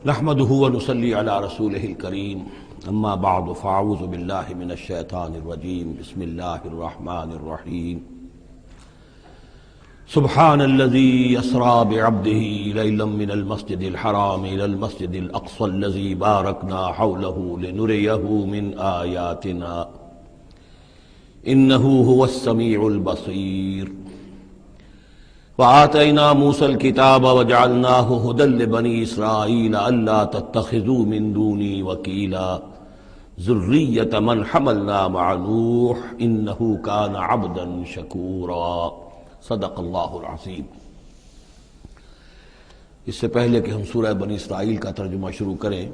نحمده ونصلي على رسوله الكريم اما بعد فاعوذ بالله من الشيطان الرجيم بسم الله الرحمن الرحيم سبحان الذي يسرى بعبده ليلا من المسجد الحرام إلى المسجد الأقصى الذي باركنا حوله لنريه من آياتنا إنه هو السميع البصير وآتينا موسى الكتاب وجعلناه هدى لبني إسرائيل ألا تتخذوا من دوني وكيلا ذرية من حملنا مع نوح إنه كان عبدا شكورا صدق اللہ العظیم۔ اس سے پہلے کہ ہم سورہ بنی اسرائیل کا ترجمہ شروع کریں،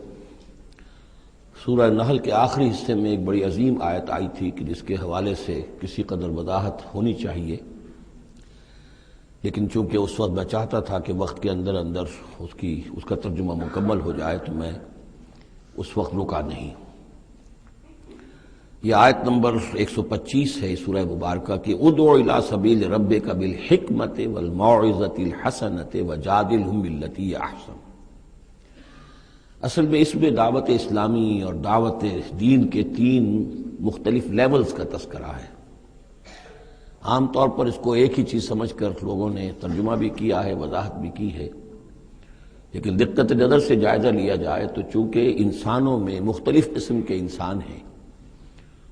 سورہ نحل کے آخری حصے میں ایک بڑی عظیم آیت آئی تھی کہ جس کے حوالے سے کسی قدر وضاحت ہونی چاہیے، لیکن چونکہ اس وقت میں چاہتا تھا کہ وقت کے اندر اندر اس کا ترجمہ مکمل ہو جائے تو میں اس وقت رکا نہیں۔ یہ آیت نمبر 125 ہے سورہ مبارکہ کی، ادعو الی سبیل ربک بالحکمت والموعظۃ الحسنۃ وجادلھم باللتی ہی احسن۔ اصل میں اس میں دعوت اسلامی اور دعوت دین کے 3 مختلف لیولز کا تذکرہ ہے۔ عام طور پر اس کو ایک ہی چیز سمجھ کر لوگوں نے ترجمہ بھی کیا ہے، وضاحت بھی کی ہے، لیکن دقت نظر سے جائزہ لیا جائے تو چونکہ انسانوں میں مختلف قسم کے انسان ہیں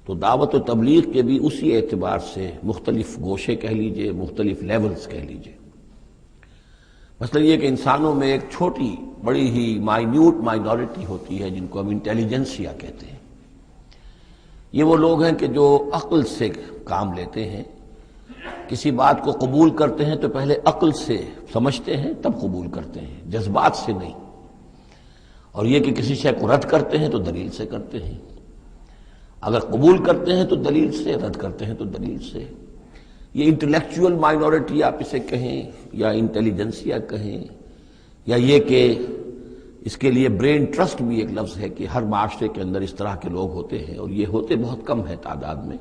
تو دعوت و تبلیغ کے بھی اسی اعتبار سے مختلف گوشے کہہ لیجئے، مختلف لیولز کہہ لیجئے۔ مثلا یہ کہ انسانوں میں ایک چھوٹی بڑی ہی مائنورٹی ہوتی ہے جن کو ہم انٹیلیجنسیا کہتے ہیں۔ یہ وہ لوگ ہیں کہ جو عقل سے کام لیتے ہیں، کسی بات کو قبول کرتے ہیں تو پہلے عقل سے سمجھتے ہیں تب قبول کرتے ہیں، جذبات سے نہیں۔ اور یہ کہ کسی شے کو رد کرتے ہیں تو دلیل سے کرتے ہیں، اگر قبول کرتے ہیں تو دلیل سے، رد کرتے ہیں تو دلیل سے۔ یہ انٹلیکچوئل مائنورٹی آپ اسے کہیں یا انٹیلیجنسیا کہیں، یا یہ کہ اس کے لیے برین ٹرسٹ بھی ایک لفظ ہے کہ ہر معاشرے کے اندر اس طرح کے لوگ ہوتے ہیں، اور یہ ہوتے بہت کم ہیں تعداد میں،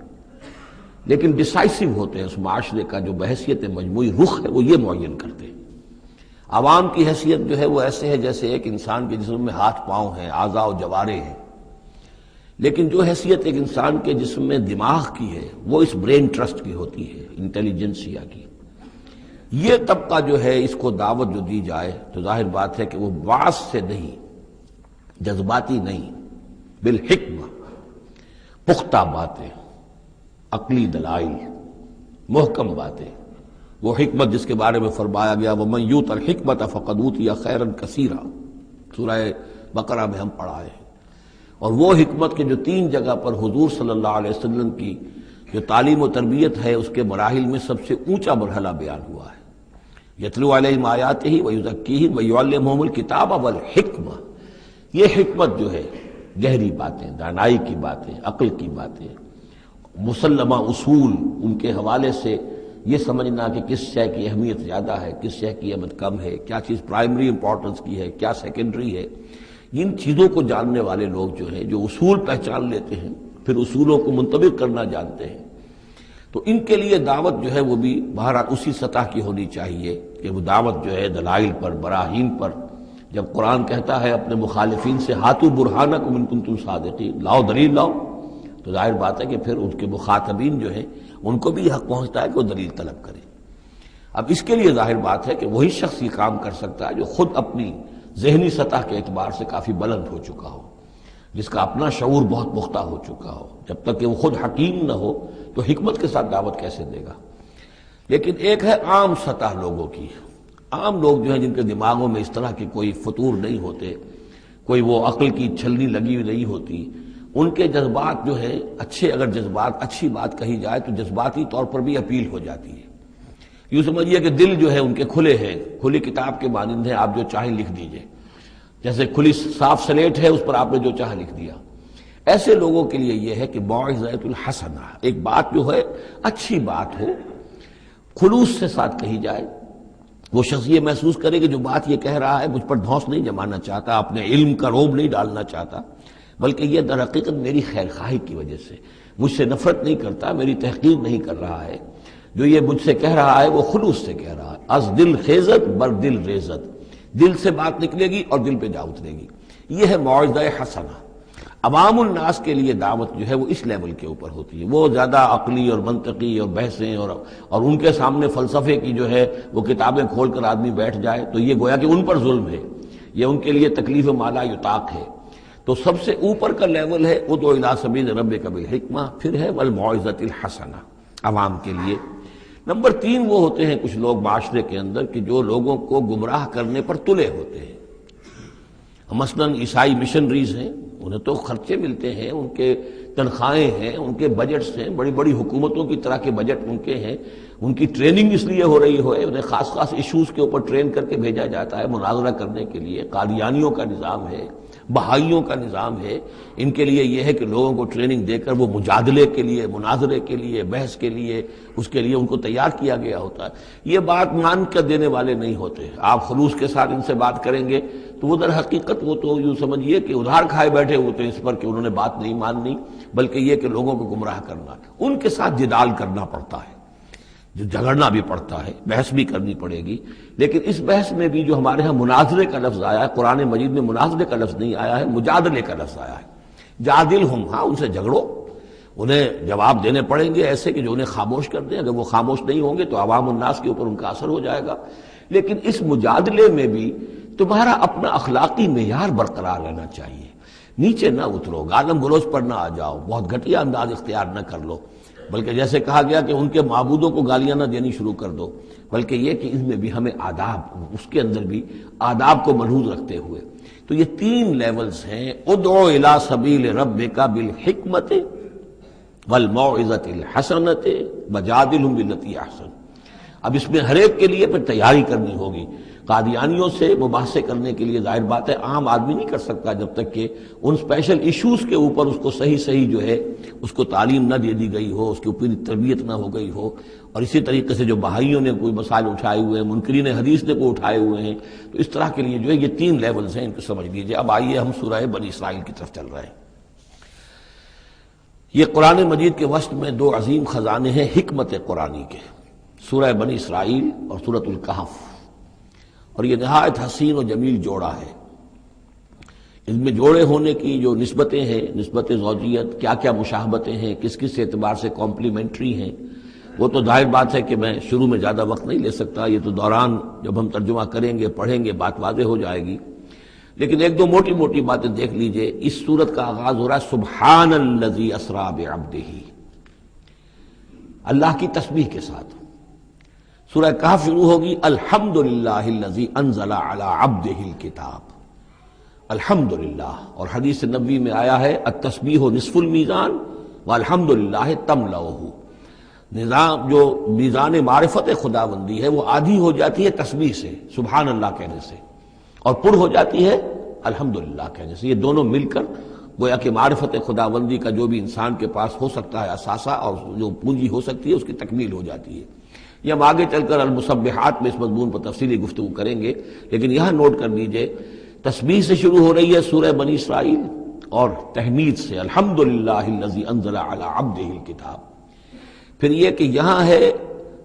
لیکن ڈیسائسو ہوتے ہیں۔ اس معاشرے کا جو بحیثیت مجموعی رخ ہے وہ یہ معین کرتے ہیں۔ عوام کی حیثیت جو ہے وہ ایسے ہے جیسے ایک انسان کے جسم میں ہاتھ پاؤں ہیں، اعضاء و جوارے ہیں، لیکن جو حیثیت ایک انسان کے جسم میں دماغ کی ہے وہ اس برین ٹرسٹ کی ہوتی ہے، انٹیلیجنسیا کی۔ یہ طبقہ جو ہے اس کو دعوت جو دی جائے تو ظاہر بات ہے کہ وہ واعظ سے نہیں، جذباتی نہیں، بالحکمہ، پختہ باتیں، عقلی دلائل، محکم باتیں، وہ حکمت جس کے بارے میں فرمایا گیا وَمَن یُؤْتَ الْحِکْمَةَ فَقَدْ أُوتِیَ خَیْرًا کَثِیرًا، سورہ بقرہ میں ہم پڑھا ہے۔ اور وہ حکمت کے جو 3 جگہ پر حضور صلی اللہ علیہ وسلم کی جو تعلیم و تربیت ہے اس کے مراحل میں سب سے اونچا مرحلہ بیان ہوا ہے، یتلو علیہم آیاتہ ویزکیہم ویعلمہم الکتاب والحکمہ۔ یہ حکمت جو ہے گہری باتیں، دانائی کی باتیں، عقل کی باتیں، مسلمہ اصول، ان کے حوالے سے یہ سمجھنا کہ کس شے کی اہمیت زیادہ ہے، کس شے کی اہمیت کم ہے، کیا چیز پرائمری امپورٹنس کی ہے، کیا سیکنڈری ہے۔ ان چیزوں کو جاننے والے لوگ جو ہیں، جو اصول پہچان لیتے ہیں، پھر اصولوں کو منطبق کرنا جانتے ہیں، تو ان کے لیے دعوت جو ہے وہ بھی بہرحال اسی سطح کی ہونی چاہیے کہ وہ دعوت جو ہے دلائل پر، براہین پر۔ جب قرآن کہتا ہے اپنے مخالفین سے ہاتھو برہانکم ان کنتم صادقین، لاؤ دلیل لاؤ، تو ظاہر بات ہے کہ پھر ان کے مخاطبین جو ہیں ان کو بھی حق پہنچتا ہے کہ وہ دلیل طلب کریں۔ اب اس کے لیے ظاہر بات ہے کہ وہی شخص یہ کام کر سکتا ہے جو خود اپنی ذہنی سطح کے اعتبار سے کافی بلند ہو چکا ہو، جس کا اپنا شعور بہت پختہ ہو چکا ہو۔ جب تک کہ وہ خود حکیم نہ ہو تو حکمت کے ساتھ دعوت کیسے دے گا؟ لیکن ایک ہے عام سطح لوگوں کی، عام لوگ جو ہیں جن کے دماغوں میں اس طرح کے کوئی فطور نہیں ہوتے، کوئی وہ عقل کی چھلنی لگی ہوئی نہیں ہوتی، ان کے جذبات جو ہیں اچھے، اگر جذبات اچھی بات کہی جائے تو جذباتی طور پر بھی اپیل ہو جاتی ہے۔ یوں سمجھیے کہ دل جو ہے ان کے کھلے ہیں، کھلی کتاب کے مانند ہیں، آپ جو چاہیں لکھ دیجئے، جیسے کھلی صاف سلیٹ ہے اس پر آپ نے جو چاہا لکھ دیا۔ ایسے لوگوں کے لیے یہ ہے کہ موعظۃ الحسنہ، ایک بات جو ہے اچھی بات ہو، خلوص سے ساتھ کہی جائے، وہ شخص یہ محسوس کرے کہ جو بات یہ کہہ رہا ہے مجھ پر دھونس نہیں جمانا چاہتا، اپنے علم کا روب نہیں ڈالنا چاہتا، بلکہ یہ در حقیقت میری خیر خواہی کی وجہ سے، مجھ سے نفرت نہیں کرتا، میری تحقیر نہیں کر رہا ہے، جو یہ مجھ سے کہہ رہا ہے وہ خلوص سے کہہ رہا ہے۔ از دل خیزت بر دل ریزت، دل سے بات نکلے گی اور دل پہ جا اترے گی. یہ ہے موعظہ حسنہ. عوام الناس کے لیے دعوت جو ہے وہ اس لیول کے اوپر ہوتی ہے. وہ زیادہ عقلی اور منطقی اور بحثیں اور ان کے سامنے فلسفے کی جو ہے وہ کتابیں کھول کر آدمی بیٹھ جائے تو یہ گویا کہ ان پر ظلم ہے، یہ ان کے لیے تکلیف مالا یطاق ہے. تو سب سے اوپر کا لیول ہے ادعو الی سبیل ربک بالحکمہ، پھر ہے والموعظۃ الحسنہ عوام کے لیے. نمبر 3 وہ ہوتے ہیں کچھ لوگ معاشرے کے اندر کہ جو لوگوں کو گمراہ کرنے پر تلے ہوتے ہیں. مثلاً عیسائی مشنریز ہیں، انہیں تو خرچے ملتے ہیں، ان کے تنخواہیں ہیں، ان کے بجٹس ہیں، بڑی بڑی حکومتوں کی طرح کے بجٹ ان کے ہیں. ان کی ٹریننگ اس لیے ہو رہی ہے، انہیں خاص خاص ایشوز کے اوپر ٹرین کر کے بھیجا جاتا ہے مناظرہ کرنے کے لیے. قادیانیوں کا نظام ہے، بہائیوں کا نظام ہے. ان کے لیے یہ ہے کہ لوگوں کو ٹریننگ دے کر وہ مجادلے کے لیے، مناظرے کے لیے، بحث کے لیے، اس کے لیے ان کو تیار کیا گیا ہوتا ہے. یہ بات مان کر دینے والے نہیں ہوتے. آپ خلوص کے ساتھ ان سے بات کریں گے تو وہ در حقیقت وہ تو یوں سمجھیے کہ ادھار کھائے بیٹھے ہوتے ہیں اس پر کہ انہوں نے بات نہیں ماننی، بلکہ یہ کہ لوگوں کو گمراہ کرنا. ان کے ساتھ جدال کرنا پڑتا ہے، جو جھگڑنا بھی پڑتا ہے، بحث بھی کرنی پڑے گی. لیکن اس بحث میں بھی جو ہمارے ہاں مناظرے کا لفظ آیا ہے، قرآن مجید میں مناظرے کا لفظ نہیں آیا ہے، مجادلے کا لفظ آیا ہے. جادلہم، ہاں ان سے جھگڑو، انہیں جواب دینے پڑیں گے ایسے کہ جو انہیں خاموش کر دیں. اگر وہ خاموش نہیں ہوں گے تو عوام الناس کے اوپر ان کا اثر ہو جائے گا. لیکن اس مجادلے میں بھی تمہارا اپنا اخلاقی معیار برقرار رہنا چاہیے. نیچے نہ اترو، گالم گلوچ پر نہ آ جاؤ، بہت گھٹیا انداز اختیار نہ کر لو، بلکہ جیسے کہا گیا کہ ان کے معبودوں کو گالیاں نہ دینی شروع کر دو، بلکہ یہ کہ ان میں بھی ہمیں آداب، اس کے اندر بھی آداب کو ملحوظ رکھتے ہوئے. تو یہ 3 لیولز ہیں. ادعو الی سبیل ربک بالحکمۃ والموعظۃ الحسنۃ وجادلہم باللتی احسن. اب اس میں ہر ایک کے لیے پھر تیاری کرنی ہوگی. قادیانیوں سے مباحثے کرنے کے لیے ظاہر بات ہے عام آدمی نہیں کر سکتا جب تک کہ ان اسپیشل ایشوز کے اوپر اس کو صحیح جو ہے اس کو تعلیم نہ دے دی گئی ہو، اس کی اوپر تربیت نہ ہو گئی ہو. اور اسی طریقے سے جو بہائیوں نے کوئی مسائل اٹھائے ہوئے ہیں، منکرین حدیث نے کوئی اٹھائے ہوئے ہیں، تو اس طرح کے لیے جو ہے یہ 3 لیولز ہیں، ان کو سمجھ لیجیے. اب آئیے ہم سورہ بنی اسرائیل کی طرف چل رہے ہیں. یہ قرآن مجید کے وسط میں 2 عظیم خزانے ہیں حکمت قرآنی کے، سورہ بنی اسرائیل اور سورۃ الکہف. اور یہ نہایت حسین و جمیل جوڑا ہے. ان میں جوڑے ہونے کی جو نسبتیں ہیں، نسبت زوجیت، کیا کیا مشابہتیں ہیں، کس کس اعتبار سے کمپلیمنٹری ہیں، وہ تو ظاہر بات ہے کہ میں شروع میں زیادہ وقت نہیں لے سکتا. یہ تو دوران جب ہم ترجمہ کریں گے، پڑھیں گے، بات واضح ہو جائے گی. لیکن 1-2 موٹی موٹی باتیں دیکھ لیجئے. اس سورت کا آغاز ہو رہا ہے سبحان الذی اسری بعبدہ، اللہ کی تسبیح کے ساتھ. سورہ کہف شروع ہوگی الحمدللہ الذی انزل علی عبدہ الکتاب. الحمدللہ. اور حدیث نبوی میں آیا ہے التسبیح نصف المیزان والحمدللہ تملؤہ. نظام جو میزان معرفت خداوندی ہے وہ آدھی ہو جاتی ہے تسبیح سے، سبحان اللہ کہنے سے، اور پر ہو جاتی ہے الحمدللہ کہنے سے. یہ دونوں مل کر گویا کہ معرفت خداوندی کا جو بھی انسان کے پاس ہو سکتا ہے اثاثہ اور جو پونجی ہو سکتی ہے اس کی تکمیل ہو جاتی ہے. یہ ہم آگے چل کر المسبحات میں اس مضمون پر تفصیلی گفتگو کریں گے. لیکن یہاں نوٹ کر لیجئے تسبیح سے شروع ہو رہی ہے سورہ بنی اسرائیل اور تحمید سے الحمدللہ الذی انزل علی عبدہ الکتاب. پھر یہ کہ یہاں ہے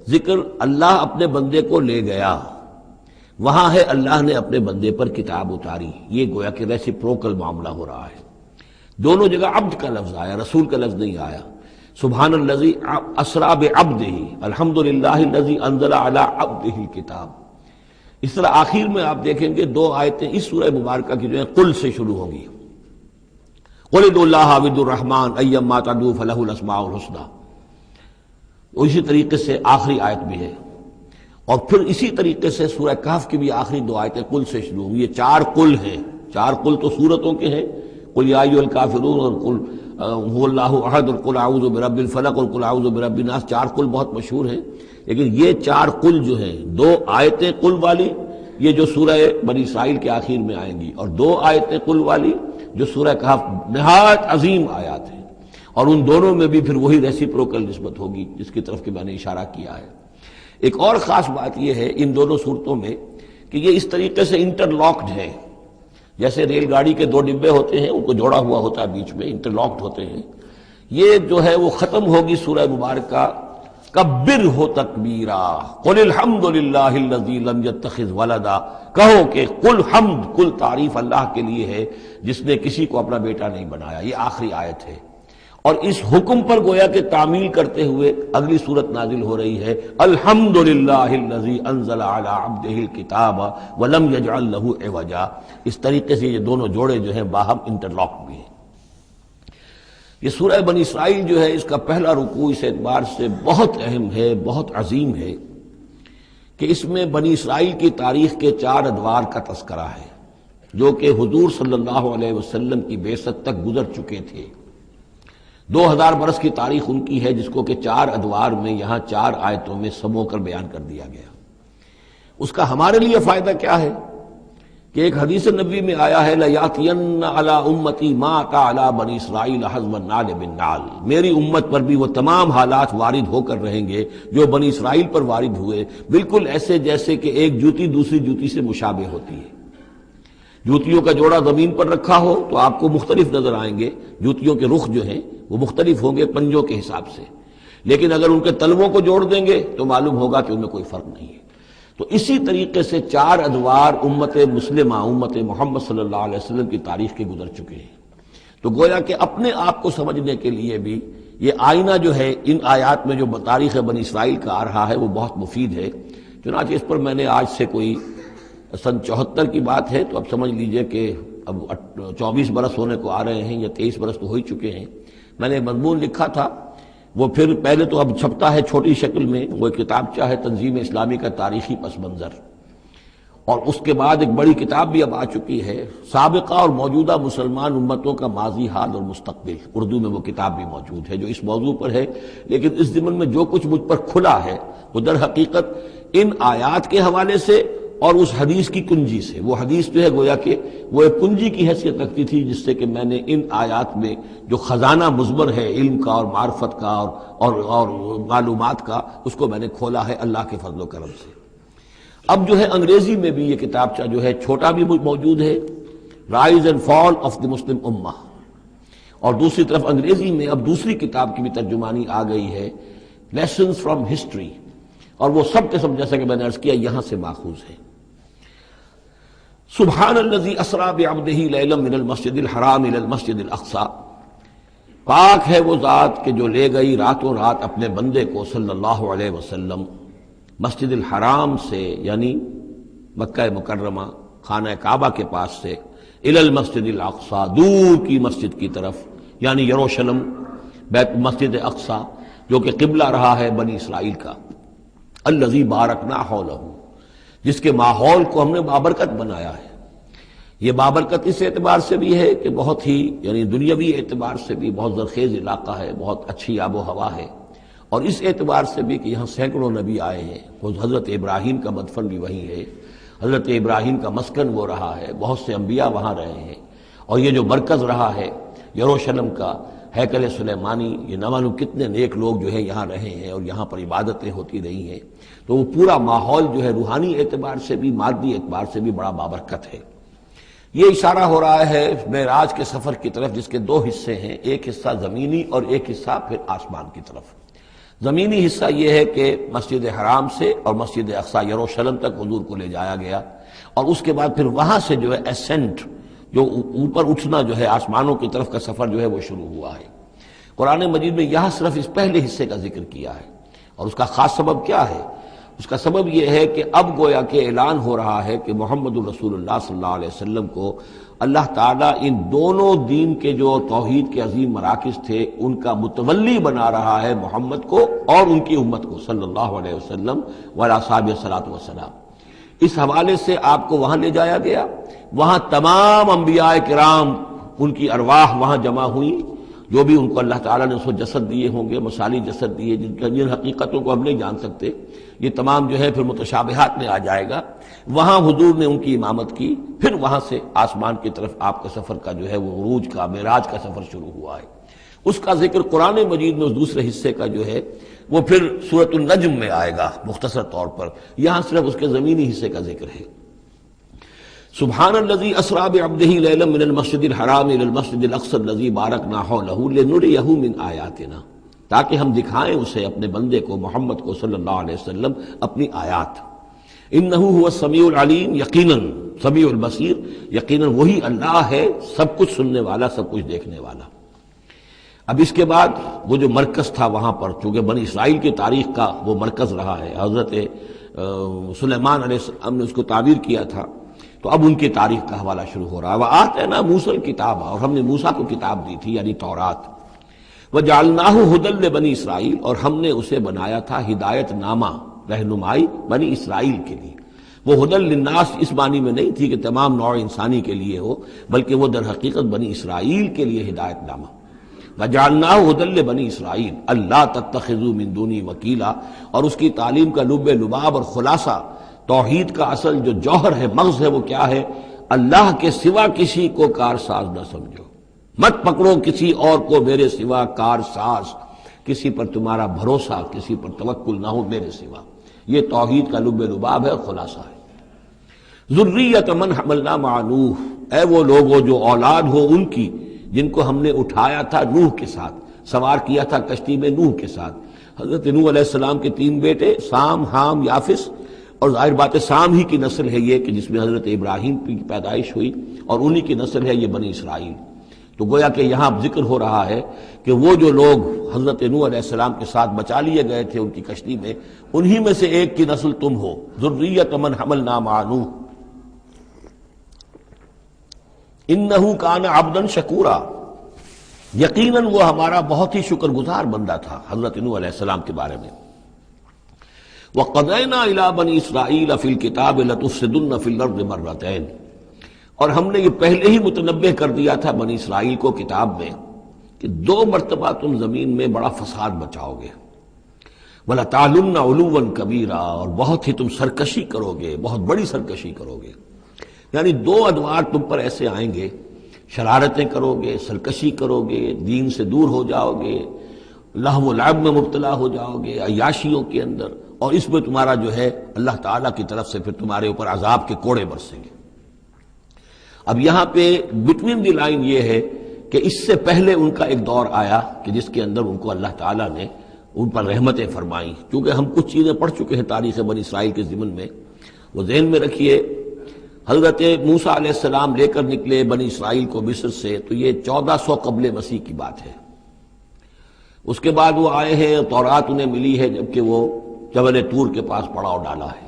ذکر اللہ اپنے بندے کو لے گیا، وہاں ہے اللہ نے اپنے بندے پر کتاب اتاری. یہ گویا کہ ریسیپروکل معاملہ ہو رہا ہے. دونوں جگہ عبد کا لفظ آیا، رسول کا لفظ نہیں آیا. سبحان الذی اسری بعبدہ الحمدللہ الذی انزل علی عبدہ الکتاب. اس طرح آخر میں آپ دیکھیں گے 2 آیتیں اس سورہ مبارکہ کی جو ہے قل سے شروع ہوگی. قل ادعوا اللہ او ادعوا الرحمن ایما تدعوا فلہ الاسماء الحسنی. اسی طریقے سے آخری آیت بھی ہے. اور پھر اسی طریقے سے سورہ کہف کی بھی آخری 2 آیتیں قل سے شروع ہوئی. یہ 4 قل ہیں. 4 قل تو سورتوں کے ہیں، قل یا ایھا الکافرون اور قل هو اللہ احد اور قل اعوذ برب الفلق اور قل اعوذ برب الناس. 4 قل بہت مشہور ہیں. لیکن یہ 4 قل جو ہیں، 2 آیتیں قل والی یہ جو سورہ بنی اسرائیل کے آخر میں آئیں گی، اور 2 آیتیں قل والی جو سورہ کہف نہایت عظیم آیات ہیں. اور ان دونوں میں بھی پھر وہی ریسیپروکل نسبت ہوگی جس کی طرف کہ میں نے اشارہ کیا ہے. ایک اور خاص بات یہ ہے ان دونوں صورتوں میں کہ یہ اس طریقے سے انٹر لاکڈ ہے. جیسے ریل گاڑی کے 2 ڈبے ہوتے ہیں، ان کو جوڑا ہوا ہوتا ہے بیچ میں، انٹر لاکڈ ہوتے ہیں. یہ جو ہے وہ ختم ہوگی سورہ مبارکہ کبرہ تکبیرا قل الحمد للہ الذی لم یتخذ ولدا، کہو کہ کل حمد، کل تعریف اللہ کے لیے ہے جس نے کسی کو اپنا بیٹا نہیں بنایا۔ یہ آخری آیت ہے، اور اس حکم پر گویا کہ تعمیل کرتے ہوئے اگلی صورت نازل ہو رہی ہے، الحمد للہ الذی انزل علی عبدہ الکتاب ولم یجعل لہ عوجا۔ اس طریقے سے یہ دونوں جوڑے جو ہیں باہم انٹرلاک بھی ہیں۔ یہ سورہ بنی اسرائیل جو ہے، اس کا پہلا رکوع اس اعتبار سے بہت اہم ہے، بہت عظیم ہے کہ اس میں بنی اسرائیل کی تاریخ کے 4 ادوار کا تذکرہ ہے جو کہ حضور صلی اللہ علیہ وسلم کی بعثت تک گزر چکے تھے۔ 2000 برس کی تاریخ ان کی ہے، جس کو کہ 4 ادوار میں یہاں 4 آیتوں میں سمو کر بیان کر دیا گیا۔ اس کا ہمارے لیے فائدہ کیا ہے کہ ایک حدیث نبوی میں آیا ہے، لَيَأْتِيَنَّ عَلَىٰ أُمَّتِي مَا أَتَىٰ عَلَىٰ بَنِي إِسْرَائِيلَ حَزْوَ النَّعْلِ بِالنَّعْلِ، میری امت پر بھی وہ تمام حالات وارد ہو کر رہیں گے جو بنی اسرائیل پر وارد ہوئے، بالکل ایسے جیسے کہ ایک جوتی دوسری جوتی سے مشابہ ہوتی ہے۔ جوتیوں کا جوڑا زمین پر رکھا ہو تو آپ کو مختلف نظر آئیں گے، جوتیوں کے رخ جو ہیں وہ مختلف ہوں گے پنجوں کے حساب سے، لیکن اگر ان کے تلووں کو جوڑ دیں گے تو معلوم ہوگا کہ ان میں کوئی فرق نہیں ہے۔ تو اسی طریقے سے 4 ادوار امت مسلمہ، امت محمد صلی اللہ علیہ وسلم کی تاریخ کے گزر چکے ہیں۔ تو گویا کہ اپنے آپ کو سمجھنے کے لیے بھی یہ آئینہ جو ہے ان آیات میں جو تاریخ بنی اسرائیل کا آ رہا ہے وہ بہت مفید ہے۔ چنانچہ اس پر میں نے آج سے کوئی سن 74 کی بات ہے، تو اب سمجھ لیجئے کہ اب 24 برس ہونے کو آ رہے ہیں، یا 23 برس تو ہو ہی چکے ہیں۔ میں نے مضمون لکھا تھا، وہ پھر پہلے تو اب چھپتا ہے چھوٹی شکل میں، وہ کتابچہ ہے تنظیم اسلامی کا تاریخی پس منظر، اور اس کے بعد ایک بڑی کتاب بھی اب آ چکی ہے، سابقہ اور موجودہ مسلمان امتوں کا ماضی، حال اور مستقبل، اردو میں وہ کتاب بھی موجود ہے جو اس موضوع پر ہے۔ لیکن اس ضمن میں جو کچھ مجھ پر کھلا ہے وہ در حقیقت ان آیات کے حوالے سے اور اس حدیث کی کنجی سے۔ وہ حدیث جو ہے گویا کہ وہ ایک کنجی کی حیثیت رکھتی تھی، جس سے کہ میں نے ان آیات میں جو خزانہ مضمر ہے علم کا اور معرفت کا اور معلومات کا، اس کو میں نے کھولا ہے اللہ کے فضل و کرم سے۔ اب جو ہے انگریزی میں بھی یہ کتابچہ جو ہے چھوٹا بھی موجود ہے، rise and fall of the Muslim امہ، اور دوسری طرف انگریزی میں اب دوسری کتاب کی بھی ترجمانی آ گئی ہے، لیسنز فرام ہسٹری، اور وہ سب کے سب جیسا کہ میں نے عرض کیا یہاں سے ماخوذ ہے۔ سبحان الذی اسری بعبدہ لیلا من المسجد الحرام الی المسجد الاقصی، پاک ہے وہ ذات کہ جو لے گئی راتوں رات اپنے بندے کو صلی اللہ علیہ وسلم مسجد الحرام سے، یعنی مکہ مکرمہ خانہ کعبہ کے پاس سے، الی المسجد الاقصی، دور کی مسجد کی طرف، یعنی یروشلم، مسجد اقصی جو کہ قبلہ رہا ہے بنی اسرائیل کا، الذی بارکنا حولہ، جس کے ماحول کو ہم نے بابرکت بنایا ہے۔ یہ بابرکت اس اعتبار سے بھی ہے کہ بہت ہی یعنی دنیاوی اعتبار سے بھی بہت زرخیز علاقہ ہے، بہت اچھی آب و ہوا ہے، اور اس اعتبار سے بھی کہ یہاں سینکڑوں نبی آئے ہیں، حضرت ابراہیم کا مدفن بھی وہیں ہے، حضرت ابراہیم کا مسکن وہ رہا ہے، بہت سے انبیاء وہاں رہے ہیں، اور یہ جو مرکز رہا ہے یروشلم کا، ہیکل سلیمانی، یہ نہ معلوم کتنے نیک لوگ جو ہے یہاں رہے ہیں اور یہاں پر عبادتیں ہوتی رہی ہیں، تو وہ پورا ماحول جو ہے روحانی اعتبار سے بھی مادی اعتبار سے بھی بڑا بابرکت ہے۔ یہ اشارہ ہو رہا ہے معراج کے سفر کی طرف، جس کے 2 حصے ہیں، ایک حصہ زمینی اور ایک حصہ پھر آسمان کی طرف۔ زمینی حصہ یہ ہے کہ مسجد حرام سے اور مسجد اقصی یروشلم تک حضور کو لے جایا گیا، اور اس کے بعد پھر وہاں سے جو ہے اسینٹ، جو اوپر اٹھنا جو ہے آسمانوں کی طرف کا سفر جو ہے وہ شروع ہوا ہے۔ قرآن مجید میں یہاں صرف اس پہلے حصے کا ذکر کیا ہے، اور اس کا خاص سبب کیا ہے؟ اس کا سبب یہ ہے کہ اب گویا کہ اعلان ہو رہا ہے کہ محمد الرسول اللہ صلی اللہ علیہ وسلم کو اللہ تعالیٰ ان دونوں دین کے جو توحید کے عظیم مراکز تھے ان کا متولی بنا رہا ہے، محمد کو اور ان کی امت کو صلی اللہ علیہ وسلم وعلی اصحابہ الصلاۃ والسلام۔ اس حوالے سے آپ کو وہاں لے جایا گیا، وہاں تمام انبیاء کرام ان کی ارواح وہاں جمع ہوئیں، جو بھی ان کو اللہ تعالیٰ نے اس کو جسد دیے ہوں گے، مثالی جسد دیے جن حقیقتوں کو ہم نہیں جان سکتے، یہ تمام جو ہے پھر متشابہات میں آ جائے گا۔ وہاں حضور نے ان کی امامت کی، پھر وہاں سے آسمان کی طرف آپ کے سفر کا جو ہے وہ عروج کا، معراج کا سفر شروع ہوا ہے۔ اس کا ذکر قرآن مجید میں اس دوسرے حصے کا جو ہے وہ پھر سورۃ النجم میں آئے گا مختصر طور پر، یہاں صرف اس کے زمینی حصے کا ذکر ہے۔ سبحان الذی اسری بعبدہ لیلا من المسجد الحرام الی المسجد الاقصی الذی بارکنا حولہ لنریہ من آیاتنا۔ تاکہ ہم دکھائیں اسے اپنے بندے کو محمد کو صلی اللہ علیہ وسلم اپنی آیات۔ انہ هو السمیع العلیم، یقیناً سمیع البصیر، یقیناً وہی اللہ ہے سب کچھ سننے والا، سب کچھ دیکھنے والا۔ اب اس کے بعد وہ جو مرکز تھا وہاں پر، چونکہ بنی اسرائیل کی تاریخ کا وہ مرکز رہا ہے، حضرت سلیمان علیہ السلام نے اس کو تعبیر کیا تھا، تو اب ان کی تاریخ کا حوالہ شروع ہو رہا ہے۔ وآتینا موسیٰ الکتاب، اور ہم نے موسیٰ کو کتاب دی تھی یعنی تورات۔ وجعلناہ ھدی لبنی اسرائیل، اور ہم نے اسے بنایا تھا ہدایت نامہ، رہنمائی بنی اسرائیل کے لیے۔ وہ ھدی للناس اس معنی میں نہیں تھی کہ تمام نوع انسانی کے لیے ہو، بلکہ وہ در حقیقت بنی اسرائیل کے لیے ہدایت نامہ۔ وجعلناہ ھدی لبنی اسرائیل اللہ تتخذوا من دونی وکیلا، اور اس کی تعلیم کا لب لباب اور خلاصہ، توحید کا اصل جو جوہر ہے، مغز ہے، وہ کیا ہے؟ اللہ کے سوا کسی کو کارساز نہ سمجھو، مت پکڑو کسی اور کو میرے سوا کارساز، کسی پر تمہارا بھروسہ، کسی پر توکل نہ ہو میرے سوا۔ یہ توحید کا لب لباب ہے، خلاصہ ہے۔ ذریۃ من حملنا مع نوح، اے وہ لوگوں جو اولاد ہو ان کی جن کو ہم نے اٹھایا تھا نوح کے ساتھ، سوار کیا تھا کشتی میں نوح کے ساتھ۔ حضرت نوح علیہ السلام کے 3 بیٹے، سام، حام، یافس، اور ظاہر بات ہے سام ہی کی نسل ہے یہ کہ جس میں حضرت ابراہیم کی پیدائش ہوئی، اور انہی کی نسل ہے یہ بنی اسرائیل۔ تو گویا کہ یہاں ذکر ہو رہا ہے کہ وہ جو لوگ حضرت نوح علیہ السلام کے ساتھ بچا لیے گئے تھے ان کی کشتی میں، انہی میں سے ایک کی نسل تم ہو۔ ذریۃ من حملنا مع نوح انہ کان عبدا شکورا، یقیناً وہ ہمارا بہت ہی شکر گزار بندہ تھا حضرت نوح علیہ السلام کے بارے میں۔ وَقَضَيْنَا إِلَىٰ بَنِي إِسْرَائِيلَ فِي الْكِتَابِ لَتُفْسِدُنَّ فِي الْأَرْضِ مَرَّتَيْنِ، اور ہم نے یہ پہلے ہی متنبہ کر دیا تھا بنی اسرائیل کو کتاب میں کہ 2 مرتبہ تم زمین میں بڑا فساد مچاؤ گے۔ وَلَتَعْلُنَّ عُلُوًّا كَبِيرًا، اور بہت ہی تم سرکشی کرو گے، بہت بڑی سرکشی کرو گے۔ یعنی 2 ادوار تم پر ایسے آئیں گے، شرارتیں کرو گے، سرکشی کرو گے، دین سے دور ہو جاؤ گے، لہو و لعب میں مبتلا ہو جاؤ گے، عیاشیوں کے اندر، اور اس میں تمہارا جو ہے اللہ تعالیٰ کی طرف سے پھر تمہارے اوپر عذاب کے کوڑے برسیں گے۔ اب یہاں پہ بٹوین دی لائن یہ ہے کہ اس سے پہلے ان کا ایک دور آیا کہ جس کے اندر ان کو اللہ تعالیٰ نے ان پر رحمتیں فرمائیں، کیونکہ ہم کچھ چیزیں پڑھ چکے ہیں تاریخ بنی اسرائیل کے ضمن میں، وہ ذہن میں رکھیے۔ حضرت موسیٰ علیہ السلام لے کر نکلے بنی اسرائیل کو مصر سے، تو یہ 1400 قبل مسیح کی بات ہے۔ اس کے بعد وہ آئے ہیں، تورات انہیں ملی ہے جبکہ وہ جبل طور کے پاس پڑاؤ ڈالا ہے۔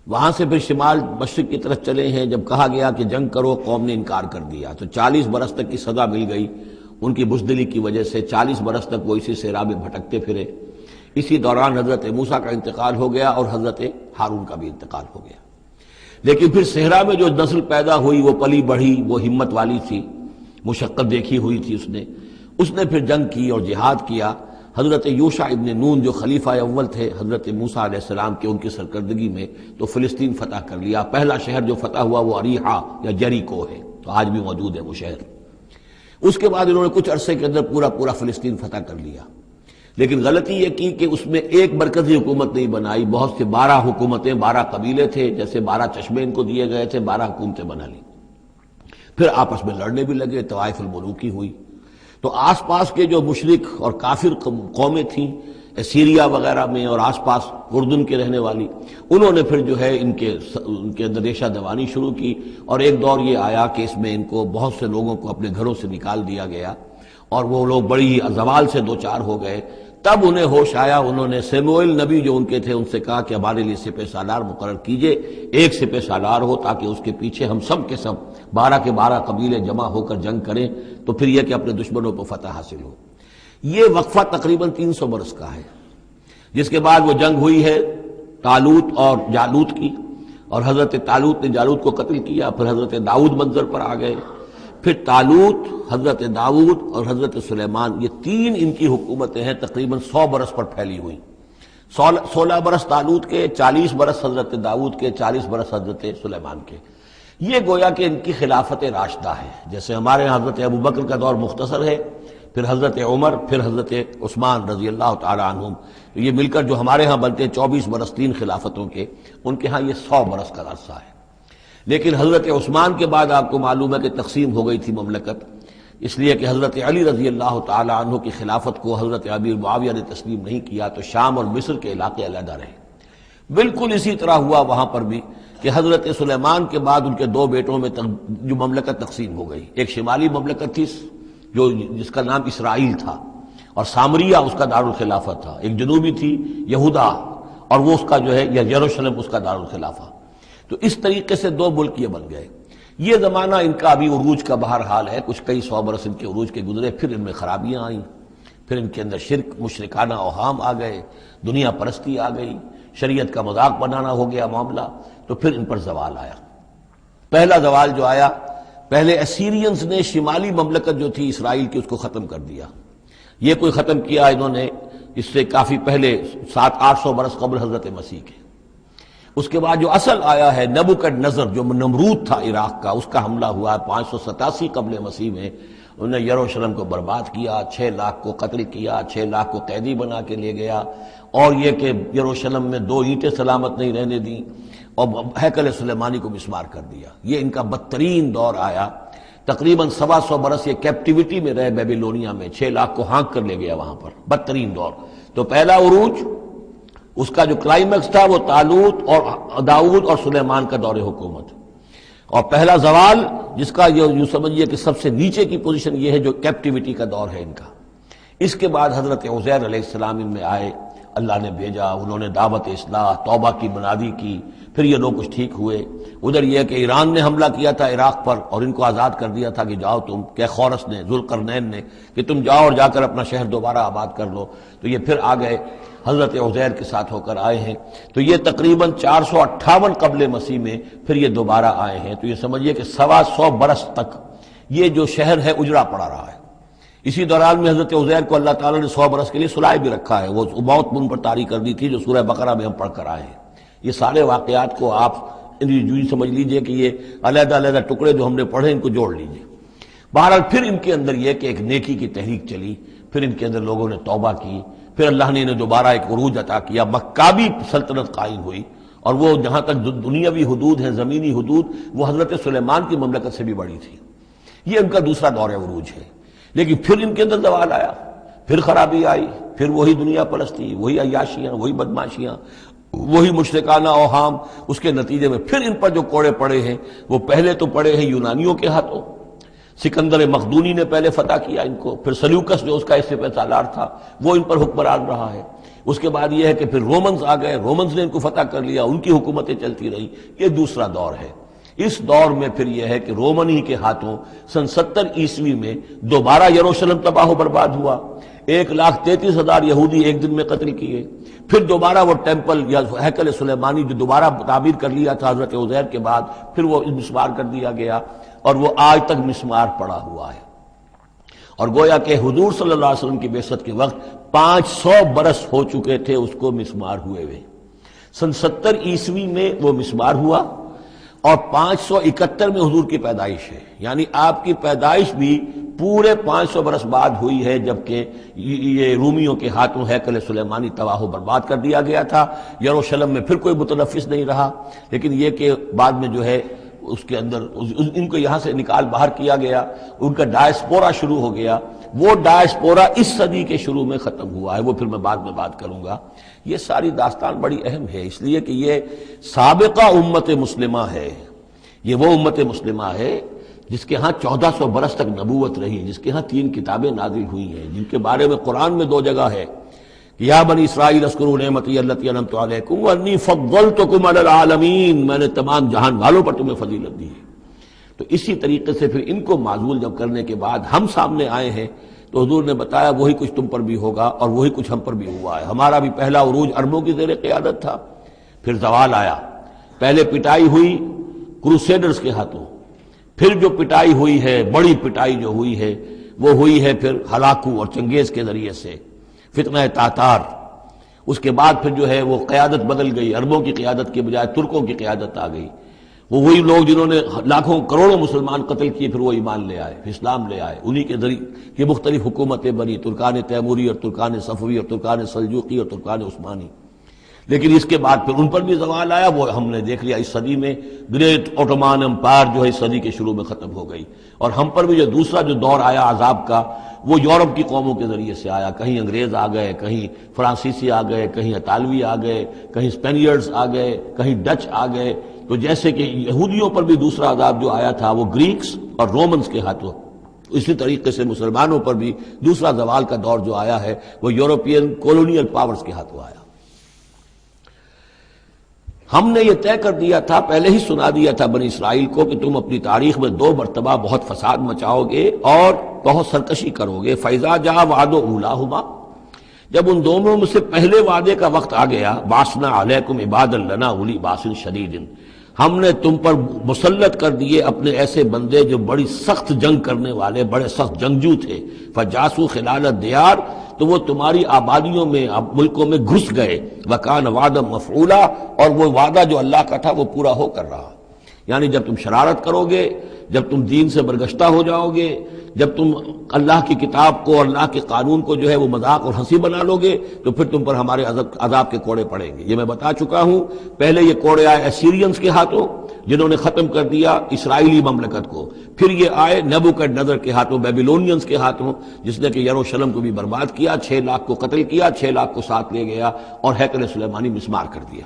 وہاں سے پھر شمال مشرق کی طرف چلے ہیں، جب کہا گیا کہ جنگ کرو قوم نے انکار کر دیا، تو 40 برس تک کی سزا مل گئی ان کی بزدلی کی وجہ سے، 40 برس تک وہ اسی صحرا میں بھٹکتے پھرے۔ اسی دوران حضرت موسیٰ کا انتقال ہو گیا اور حضرت ہارون کا بھی انتقال ہو گیا۔ لیکن پھر صحرا میں جو نسل پیدا ہوئی وہ پلی بڑھی، وہ ہمت والی تھی، مشقت دیکھی ہوئی تھی اس نے پھر جنگ کی اور جہاد کیا۔ حضرت یوشع ابن نون جو خلیفہ اول تھے حضرت موسیٰ علیہ السلام کے، ان کی سرکردگی میں تو فلسطین فتح کر لیا۔ پہلا شہر جو فتح ہوا وہ اریحا یا جریکو ہے، تو آج بھی موجود ہے وہ شہر۔ اس کے بعد انہوں نے کچھ عرصے کے اندر پورا فلسطین فتح کر لیا، لیکن غلطی یہ کی کہ اس میں ایک مرکزی حکومت نہیں بنائی، بہت سے 12 حکومتیں، 12 قبیلے تھے، جیسے 12 چشمے ان کو دیے گئے تھے، 12 حکومتیں بنا لی۔ پھر آپس میں لڑنے بھی لگے، طوائف الملوکی ہوئی۔ تو آس پاس کے جو مشرک اور کافر قومیں تھیں سیریا وغیرہ میں اور آس پاس اردن کے رہنے والی، انہوں نے پھر جو ہے ان کے اندر ریشہ دوانی شروع کی، اور ایک دور یہ آیا کہ اس میں ان کو بہت سے لوگوں کو اپنے گھروں سے نکال دیا گیا، اور وہ لوگ بڑی زوال سے دوچار ہو گئے۔ تب انہیں ہوش آیا، انہوں نے سیموئیل نبی جو ان کے تھے ان سے کہا کہ ہمارے لیے سپہ سالار مقرر کیجئے، ایک سپہ سالار ہو تاکہ اس کے پیچھے ہم سب کے سب 12 کے 12 قبیلے جمع ہو کر جنگ کریں، تو پھر یہ کہ اپنے دشمنوں پر فتح حاصل ہو۔ یہ وقفہ تقریباً 300 برس کا ہے، جس کے بعد وہ جنگ ہوئی ہے طالوت اور جالوت کی، اور حضرت طالوت نے جالوت کو قتل کیا۔ پھر حضرت داؤد منظر پر آ گئے، پھر طالوت، حضرت داؤد اور حضرت سلیمان، یہ 3 ان کی حکومتیں ہیں تقریباً 100 برس پر پھیلی ہوئی۔ 16 برس طالوت کے، 40 برس حضرت داؤد کے، 40 برس حضرت سلیمان کے۔ یہ گویا کہ ان کی خلافت راشدہ ہے، جیسے ہمارے حضرت ابوبکر کا دور مختصر ہے، پھر حضرت عمر، پھر حضرت عثمان رضی اللہ تعالی عنہم، یہ مل کر جو ہمارے ہاں بنتے ہیں 24 برس 3 خلافتوں کے، ان کے ہاں یہ 100 برس کا عرصہ ہے۔ لیکن حضرت عثمان کے بعد آپ کو معلوم ہے کہ تقسیم ہو گئی تھی مملکت، اس لیے کہ حضرت علی رضی اللہ تعالی عنہ کی خلافت کو حضرت امیر معاویہ نے تسلیم نہیں کیا تو شام اور مصر کے علاقے علیحدہ رہے۔ بالکل اسی طرح ہوا وہاں پر بھی کہ حضرت سلیمان کے بعد ان کے دو بیٹوں میں جو مملکت تقسیم ہو گئی، ایک شمالی مملکت تھی جس کا نام اسرائیل تھا اور سامریہ اس کا دارالخلافہ تھا، ایک جنوبی تھی یہودا اور وہ اس کا جو ہے یروشلم اس کا دارالخلافہ۔ تو اس طریقے سے دو ملک یہ بن گئے۔ یہ زمانہ ان کا ابھی عروج کا بہرحال ہے، کچھ کئی سو برس ان کے عروج کے گزرے، پھر ان میں خرابیاں آئیں، پھر ان کے اندر شرک مشرکانہ اوہام آ گئے، دنیا پرستی آ گئی، شریعت کا مذاق بنانا ہو گیا معاملہ، تو پھر ان پر زوال آیا۔ پہلا زوال جو آیا، پہلے اسیرینز نے شمالی مملکت جو تھی اسرائیل کی اس کو ختم کر دیا۔ یہ کوئی ختم کیا انہوں نے اس سے کافی پہلے 700-800 برس قبل حضرت مسیح کے۔ اس کے بعد جو اصل آیا ہے نبوکڈنضر جو نمرود تھا عراق کا، اس کا حملہ ہوا 587 قبل مسیح میں، انہوں نے یروشلم کو برباد کیا، 6 لاکھ کو قتل کیا، 6 لاکھ کو قیدی بنا کے لے گیا، اور یہ کہ یروشلم میں 2 اینٹیں سلامت نہیں رہنے دیں، اور ہیکل سلیمانی کو مسمار کر دیا۔ یہ ان کا بدترین دور آیا۔ تقریباً 125 برس یہ کیپٹیوٹی میں رہے بیبیلونیا میں، 6 لاکھ کو ہانک کر لے گیا وہاں پر، بدترین دور۔ تو پہلا عروج اس کا جو کلائمیکس تھا وہ طالوت اور داؤد اور سلیمان کا دور حکومت، اور پہلا زوال جس کا یہ سمجھیے کہ سب سے نیچے کی پوزیشن یہ ہے جو کیپٹیوٹی کا دور ہے ان کا۔ اس کے بعد حضرت عزیر علیہ السلام ان میں آئے، اللہ نے بھیجا، انہوں نے دعوت اصلاح توبہ کی بنیادی کی، پھر یہ لوگ کچھ ٹھیک ہوئے۔ ادھر یہ کہ ایران نے حملہ کیا تھا عراق پر اور ان کو آزاد کر دیا تھا کہ جاؤ تم، کہ خورس نے، ذوالقرنین نے، کہ تم جاؤ اور جا کر اپنا شہر دوبارہ آباد کر لو، تو یہ پھر آ گئے، حضرت عزیر کے ساتھ ہو کر آئے ہیں۔ تو یہ تقریباً 458 قبل مسیح میں پھر یہ دوبارہ آئے ہیں۔ تو یہ سمجھیے کہ 125 برس تک یہ جو شہر ہے اجڑا پڑا رہا ہے۔ اسی دوران میں حضرت عزیر کو اللہ تعالیٰ نے 100 برس کے لیے سلائے بھی رکھا ہے، وہ موت ان پر طاری کر دی تھی جو سورہ بقرہ میں ہم پڑھ کر آئے ہیں۔ یہ سارے واقعات کو آپ یوں سمجھ لیجئے کہ یہ علیحدہ علیحدہ ٹکڑے جو ہم نے پڑھے ان کو جوڑ لیجئے۔ بہرحال پھر ان کے اندر یہ کہ ایک نیکی کی تحریک چلی، پھر ان کے اندر لوگوں نے توبہ کی، پھر اللہ نے انہیں دوبارہ ایک عروج عطا کیا، مکابی سلطنت قائم ہوئی، اور وہ جہاں تک دنیاوی حدود ہیں، زمینی حدود، وہ حضرت سلیمان کی مملکت سے بھی بڑی تھی۔ یہ ان کا دوسرا دور عروج ہے۔ لیکن پھر ان کے اندر زوال آیا، پھر خرابی آئی، پھر وہی دنیا پرستی، وہی عیاشیاں، وہی بدماشیاں، وہی مشرکانہ اوہام۔ اس کے نتیجے میں پھر ان پر جو کوڑے پڑے ہیں وہ پہلے تو پڑے ہیں یونانیوں کے ہاتھوں، سکندر مقدونی نے پہلے فتح کیا ان کو، پھر سلیوکس جو اس کا اس سے سالار تھا وہ ان پر حکمران رہا ہے۔ اس کے بعد یہ ہے کہ پھر رومنز آ گئے، رومنز نے ان کو فتح کر لیا، ان کی حکومتیں چلتی رہیں۔ یہ دوسرا دور ہے۔ اس دور میں پھر یہ ہے کہ رومنی کے ہاتھوں سن 70 عیسوی میں دوبارہ یروشلم تباہ و برباد ہوا، 1,33,000 یہودی ایک دن میں قتل کیے، پھر دوبارہ وہ ٹیمپل یا ہیکل سلیمانی جو دوبارہ تعمیر کر لیا تھا حضرت عزیر کے بعد، پھر وہ مسمار کر دیا گیا، اور وہ آج تک مسمار پڑا ہوا ہے۔ اور گویا کہ حضور صلی اللہ علیہ وسلم کی بعثت کے وقت 500 برس ہو چکے تھے اس کو مسمار ہوئے ہوئے۔ سن 70 عیسوی میں وہ مسمار ہوا، اور 571 میں حضور کی پیدائش ہے، یعنی آپ کی پیدائش بھی پورے 500 برس بعد ہوئی ہے، جبکہ یہ رومیوں کے ہاتھوں ہیکل سلیمانی تباہ و برباد کر دیا گیا تھا۔ یروشلم میں پھر کوئی متنفس نہیں رہا، لیکن یہ کہ بعد میں جو ہے اس کے اندر ان کو یہاں سے نکال باہر کیا گیا، ان کا ڈائسپورا شروع ہو گیا۔ وہ ڈائسپورا اس صدی کے شروع میں ختم ہوا ہے، وہ پھر میں بعد میں بات کروں گا۔ یہ ساری داستان بڑی اہم ہے، اس لیے کہ یہ سابقہ امت مسلمہ ہے۔ یہ وہ امت مسلمہ ہے جس کے ہاں 1400 برس تک نبوت رہی، جس کے ہاں 3 کتابیں نازل ہوئی ہیں، جن کے بارے میں قرآن میں 2 جگہ ہے کہ یا بنی اسرائیل اذکروا نعمتی التی انعمت علیکم وانی فضلتکم علی العالمین، میں نے تمام جہان والوں پر تمہیں فضیلت دی ہے۔ تو اسی طریقے سے پھر ان کو معزول جب کرنے کے بعد ہم سامنے آئے ہیں تو حضور نے بتایا وہی کچھ تم پر بھی ہوگا اور وہی کچھ ہم پر بھی ہوا ہے۔ ہمارا بھی پہلا عروج عربوں کی زیر قیادت تھا، پھر زوال آیا، پہلے پٹائی ہوئی کروسیڈرز کے ہاتھوں، پھر جو پٹائی ہوئی ہے، بڑی پٹائی جو ہوئی ہے وہ ہوئی ہے پھر ہلاکو اور چنگیز کے ذریعے سے، فتنہ تاتار۔ اس کے بعد پھر جو ہے وہ قیادت بدل گئی، عربوں کی قیادت کے بجائے ترکوں کی قیادت آ گئی۔ وہ وہی لوگ جنہوں نے لاکھوں کروڑوں مسلمان قتل کیے پھر وہ ایمان لے آئے، اسلام لے آئے، انہی کے ذریعے یہ مختلف حکومتیں بنی، ترکان تیموری اور ترکان صفوی اور ترکان سلجوقی اور ترکان عثمانی۔ لیکن اس کے بعد پھر ان پر بھی زوال آیا، وہ ہم نے دیکھ لیا اس صدی میں گریٹ اوٹومان امپائر جو ہے اس صدی کے شروع میں ختم ہو گئی، اور ہم پر بھی جو دوسرا جو دور آیا عذاب کا وہ یورپ کی قوموں کے ذریعے سے آیا، کہیں انگریز آ گئے، کہیں فرانسیسی آ گئے، کہیں اطالوی آ گئے، کہیں اسپینیئرز آ گئے، کہیں ڈچ آ گئے، تو جیسے کہ یہودیوں پر بھی دوسرا عذاب جو آیا تھا وہ گریکس اور رومنز کے ہاتھوں، اسی طریقے سے مسلمانوں پر بھی دوسرا زوال کا دور جو آیا ہے وہ یورپین کولونیل پاورز کے ہاتھوں آیا۔ ہم نے یہ طے کر دیا تھا، پہلے ہی سنا دیا تھا بنی اسرائیل کو کہ تم اپنی تاریخ میں 2 مرتبہ بہت فساد مچاؤ گے اور بہت سرکشی کرو گے۔ فَإِذَا جَاءَ وَعْدُ أُولَاهُمَا، جب ان دونوں میں سے پہلے وعدے کا وقت آ گیا، بَعَثْنَا عَلَيْكُمْ عِبَادًا لَنَا أُولِي بَأْسٍ شَدِيدٍ، ہم نے تم پر مسلط کر دیے اپنے ایسے بندے جو بڑی سخت جنگ کرنے والے، بڑے سخت جنگجو تھے، فَجَاسُوا خِلَالَ الدِّيَارِ، تو وہ تمہاری آبادیوں میں، ملکوں میں گھس گئے، وَكَانَ وَعْدًا مَفْعُولًا، اور وہ وعدہ جو اللہ کا تھا وہ پورا ہو کر رہا۔ یعنی جب تم شرارت کرو گے، جب تم دین سے برگشتہ ہو جاؤ گے، جب تم اللہ کی کتاب کو اور اللہ کے قانون کو جو ہے وہ مذاق اور ہنسی بنا لو گے، تو پھر تم پر ہمارے عذاب کے کوڑے پڑیں گے۔ یہ میں بتا چکا ہوں، پہلے یہ کوڑے آئے اسیرینز کے ہاتھوں جنہوں نے ختم کر دیا اسرائیلی مملکت کو، پھر یہ آئے نیبوکڈنیزر کے ہاتھوں، بیبیلونینز کے ہاتھوں، جس نے کہ یروشلم کو بھی برباد کیا، 6 لاکھ کو قتل کیا، 6 لاکھ کو ساتھ لے گیا اور ہیکل سلیمانی مسمار کر دیا۔